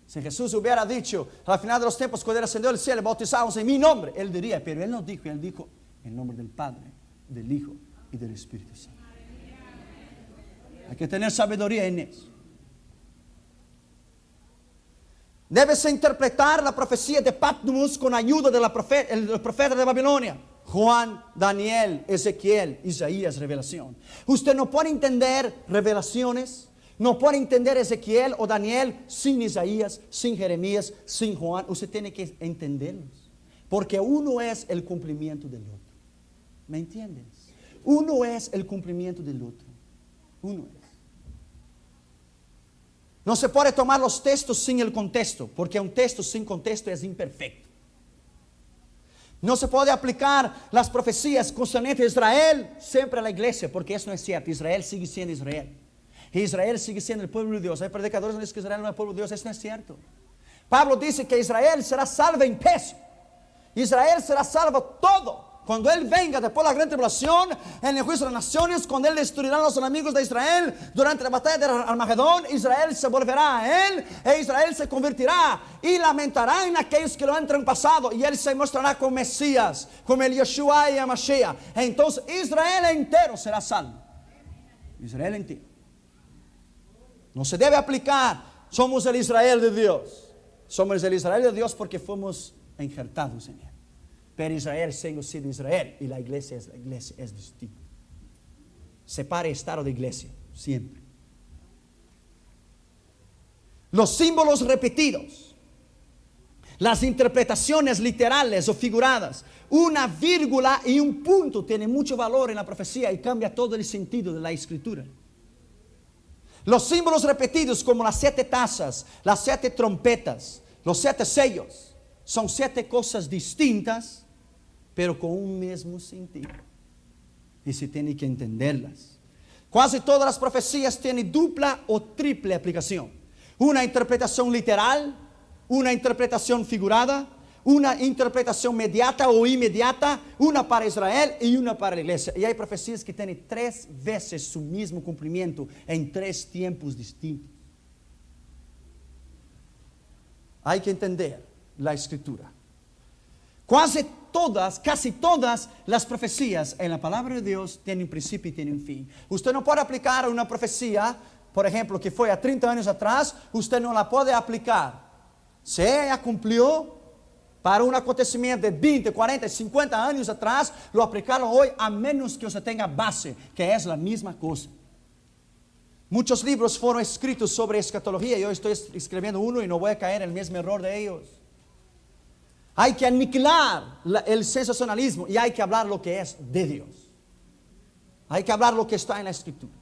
Si Jesús hubiera dicho al final de los tiempos, cuando él ascendió al cielo, bautizados en mi nombre, él diría, pero él no dijo, él dijo en nombre del Padre, del Hijo y del Espíritu Santo. Hay que tener sabiduría en eso. Debes interpretar la profecía de Patmos con ayuda de el profeta de Babilonia. Juan, Daniel, Ezequiel, Isaías, revelación. Usted no puede entender revelaciones, no puede entender Ezequiel o Daniel sin Isaías, sin Jeremías, sin Juan. Usted tiene que entenderlos, porque uno es el cumplimiento del otro. ¿Me entiendes? Uno es el cumplimiento del otro. Uno es. No se puede tomar los textos sin el contexto, porque un texto sin contexto es imperfecto. No se puede aplicar las profecías concernientes a Israel siempre a la iglesia, porque eso no es cierto. Israel sigue siendo Israel. Israel sigue siendo el pueblo de Dios. Hay predicadores que dicen que Israel no es el pueblo de Dios. Eso no es cierto. Pablo dice que Israel será salvo en peso. Israel será salvo todo. Cuando Él venga después de la gran tribulación, en el juicio de las naciones, cuando Él destruirá a los enemigos de Israel, durante la batalla de Armagedón, Israel se volverá a Él, e Israel se convertirá y lamentará en aquellos que lo han traspasado, y Él se mostrará como Mesías, como el Yeshua y el Mashiach. Entonces Israel entero será salvo. Israel entero. No se debe aplicar, somos el Israel de Dios. Somos el Israel de Dios porque fuimos injertados en Él. Pero Israel sigue siendo Israel y la iglesia, es distinta. Separe estado de iglesia, siempre. Los símbolos repetidos, las interpretaciones literales o figuradas, una vírgula y un punto tiene mucho valor en la profecía y cambia todo el sentido de la escritura. Los símbolos repetidos como las 7 tazas, las 7 trompetas, los 7 sellos, son 7 cosas distintas, pero con un mismo sentido. Y se tiene que entenderlas. Casi todas las profecías tienen dupla o triple aplicación. Una interpretación literal, una interpretación figurada, una interpretación mediata o inmediata, una para Israel y una para la iglesia. Y hay profecías que tienen 3 veces su mismo cumplimiento en 3 tiempos distintos. Hay que entender la escritura. Casi todas las profecías en la palabra de Dios tienen un principio y tienen un fin. Usted no puede aplicar una profecía, por ejemplo, que fue a 30 años atrás, usted no la puede aplicar. Si ella cumplió para un acontecimiento de 20, 40, 50 años atrás, lo aplicaron hoy, a menos que usted tenga base, que es la misma cosa. Muchos libros fueron escritos sobre escatología. Yo estoy escribiendo uno y no voy a caer en el mismo error de ellos. Hay que aniquilar el sensacionalismo y hay que hablar lo que es de Dios. Hay que hablar lo que está en la escritura.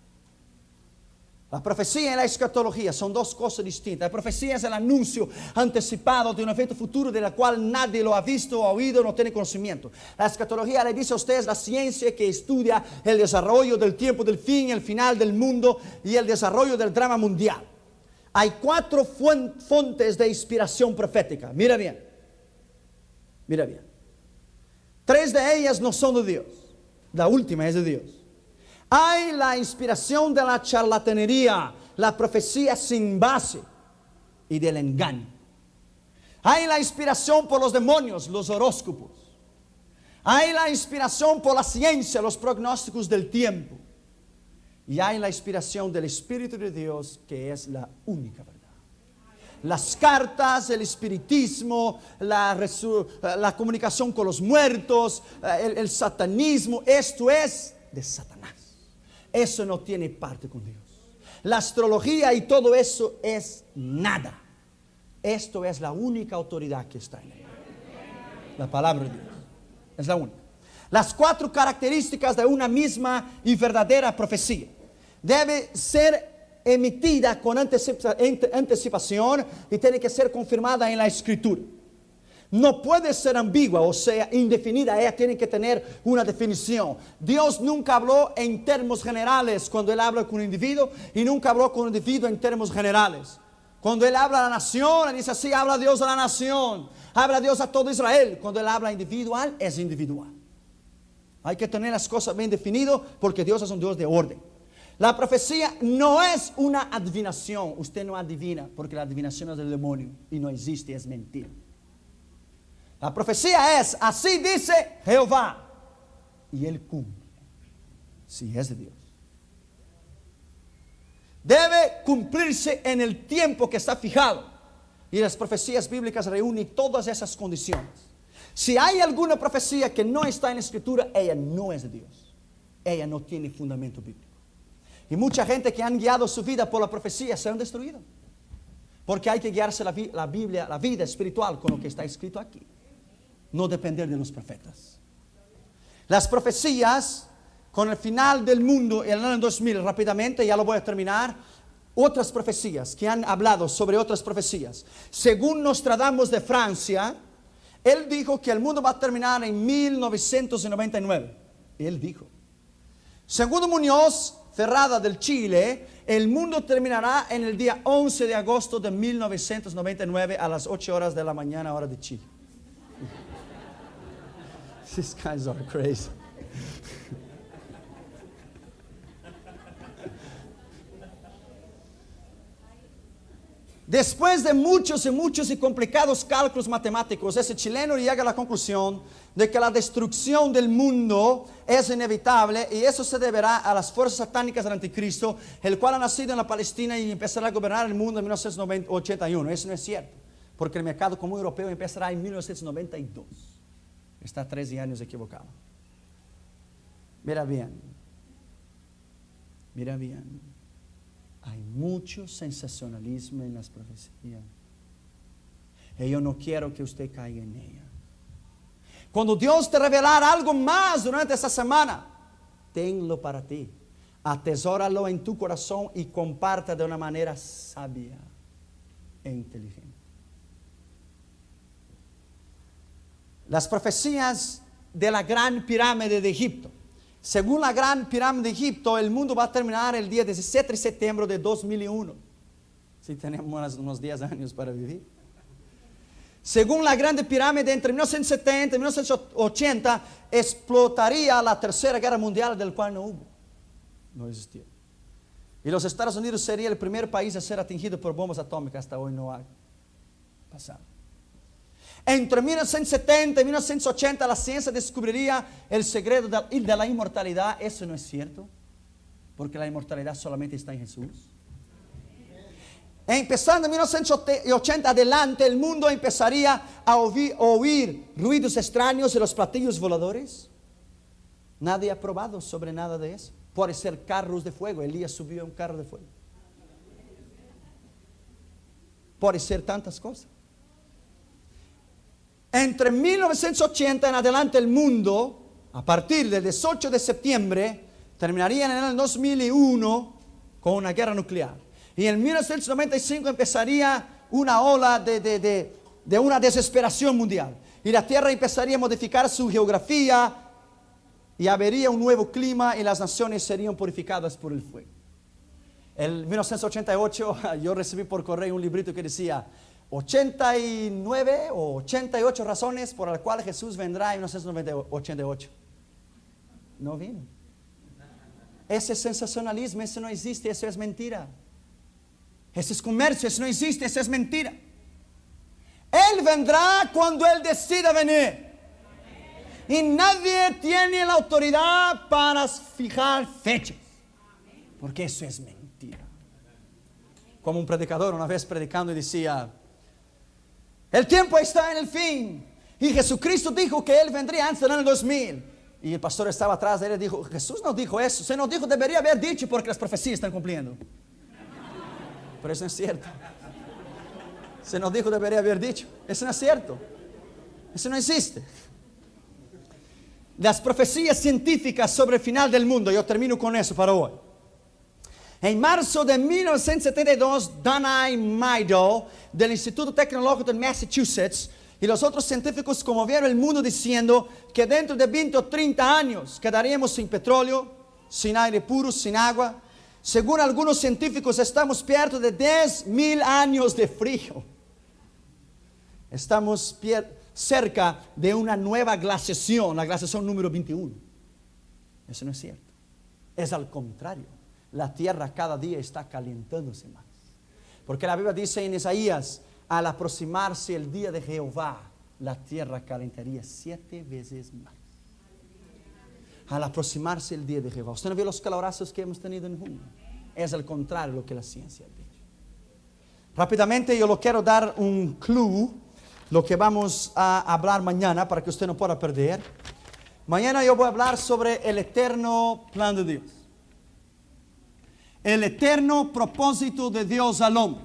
La profecía y la escatología son 2 cosas distintas. La profecía es el anuncio anticipado de un evento futuro de la cual nadie lo ha visto o oído, no tiene conocimiento. La escatología le dice a ustedes la ciencia que estudia el desarrollo del tiempo del fin, el final del mundo y el desarrollo del drama mundial. Hay 4 fuentes de inspiración profética. Mira bien. 3 de ellas no son de Dios. La última es de Dios. Hay la inspiración de la charlatanería, la profecía sin base y del engaño. Hay la inspiración por los demonios, los horóscopos. Hay la inspiración por la ciencia, los pronósticos del tiempo. Y hay la inspiración del Espíritu de Dios, que es la única verdad. Las cartas, el espiritismo, la comunicación con los muertos, el satanismo, esto es de Satanás. Eso no tiene parte con Dios. La astrología y todo eso es nada. Esto es la única autoridad que está en él. La palabra de Dios es la única. Las 4 características de una misma y verdadera profecía. Debe ser emitida con anticipación y tiene que ser confirmada en la escritura. No puede ser ambigua, o sea, indefinida. Ella tiene que tener una definición. Dios nunca habló en términos generales cuando Él habla con un individuo, y nunca habló con un individuo en términos generales. Cuando Él habla a la nación, Él dice así: habla Dios a la nación, habla Dios a todo Israel. Cuando Él habla individual, es individual. Hay que tener las cosas bien definidas, porque Dios es un Dios de orden. La profecía no es una adivinación. Usted no adivina, porque la adivinación es del demonio y no existe, es mentira. La profecía es: así dice Jehová, y Él cumple, si es de Dios. Debe cumplirse en el tiempo que está fijado, y las profecías bíblicas reúnen todas esas condiciones. Si hay alguna profecía que no está en la escritura, ella no es de Dios. Ella no tiene fundamento bíblico. Y mucha gente que han guiado su vida por la profecía se han destruido. Porque hay que guiarse la Biblia, la vida espiritual, con lo que está escrito aquí. No depender de los profetas. Las profecías, con el final del mundo, en el año 2000, rápidamente, ya lo voy a terminar. Otras profecías que han hablado sobre otras profecías. Según Nostradamus de Francia, él dijo que el mundo va a terminar en 1999. Él dijo. Según Muñoz Ferrada del Chile, el mundo terminará en el día 11 de agosto de 1999 a las 8 horas de la mañana, hora de Chile. These guys are crazy. Después de muchos y complicados cálculos matemáticos, ese chileno llega a la conclusión de que la destrucción del mundo es inevitable y eso se deberá a las fuerzas satánicas del anticristo, el cual ha nacido en la Palestina y empezará a gobernar el mundo en 1981. Eso no es cierto, porque el mercado común europeo empezará en 1992. Está 13 años equivocado. Mira bien. Hay mucho sensacionalismo en las profecías. Y yo no quiero que usted caiga en ella. Cuando Dios te revelara algo más durante esta semana, tenlo para ti. Atesóralo en tu corazón y comparta de una manera sabia e inteligente. Las profecías de la gran pirámide de Egipto. Según la gran pirámide de Egipto, el mundo va a terminar el día 17 de septiembre de 2001. Si tenemos unos 10 años para vivir. Según la grande pirámide, entre 1970 y 1980 explotaría la tercera guerra mundial, del cual no hubo. No existió. Y los Estados Unidos sería el primer país a ser atingido por bombas atómicas. Hasta hoy no ha pasado. Entre 1970 y 1980 la ciencia descubriría el secreto de la inmortalidad. Eso no es cierto, porque la inmortalidad solamente está en Jesús. Empezando en 1980 adelante, el mundo empezaría a oír ruidos extraños de los platillos voladores. Nadie ha probado sobre nada de eso. Puede ser carros de fuego. Elías subió a un carro de fuego. Puede ser tantas cosas. Entre 1980 en adelante el mundo, a partir del 18 de septiembre, terminaría en el 2001 con una guerra nuclear. Y en 1995 empezaría una ola de una desesperación mundial. Y la Tierra empezaría a modificar su geografía y habría un nuevo clima y las naciones serían purificadas por el fuego. En 1988 yo recibí por correo un librito que decía 89 o 88 razones por las cuales Jesús vendrá en 1988. No vino. Ese es sensacionalismo, eso no existe, eso es mentira. Ese es comercio, eso no existe, eso es mentira. Él vendrá cuando Él decida venir. Y nadie tiene la autoridad para fijar fechas, porque eso es mentira. Como un predicador una vez predicando y decía: el tiempo está en el fin. Y Jesucristo dijo que Él vendría antes del año 2000. Y el pastor estaba atrás de él y dijo: Jesús no dijo eso. Se nos dijo, debería haber dicho, porque las profecías están cumpliendo. Pero eso no es cierto. Se nos dijo, debería haber dicho. Eso no es cierto. Eso no existe. Las profecías científicas sobre el final del mundo. Yo termino con eso para hoy. En marzo de 1972, Danai Maido, del Instituto Tecnológico de Massachusetts, y los otros científicos conmovieron el mundo diciendo que dentro de 20 o 30 años quedaríamos sin petróleo, sin aire puro, sin agua. Según algunos científicos, estamos perto de 10,000 años de frío. Estamos cerca de una nueva glaciación, la glaciación número 21. Eso no es cierto. Es al contrario. La tierra cada día está calentándose más. Porque la Biblia dice en Isaías: al aproximarse el día de Jehová, la tierra calentaría 7 veces más. Al aproximarse el día de Jehová. ¿Usted no vio los calabrazos que hemos tenido en junio? Es al contrario lo que la ciencia ha dicho. Rápidamente yo lo quiero dar un clue, lo que vamos a hablar mañana, para que usted no pueda perder. Mañana yo voy a hablar sobre el eterno plan de Dios. El eterno propósito de Dios al hombre.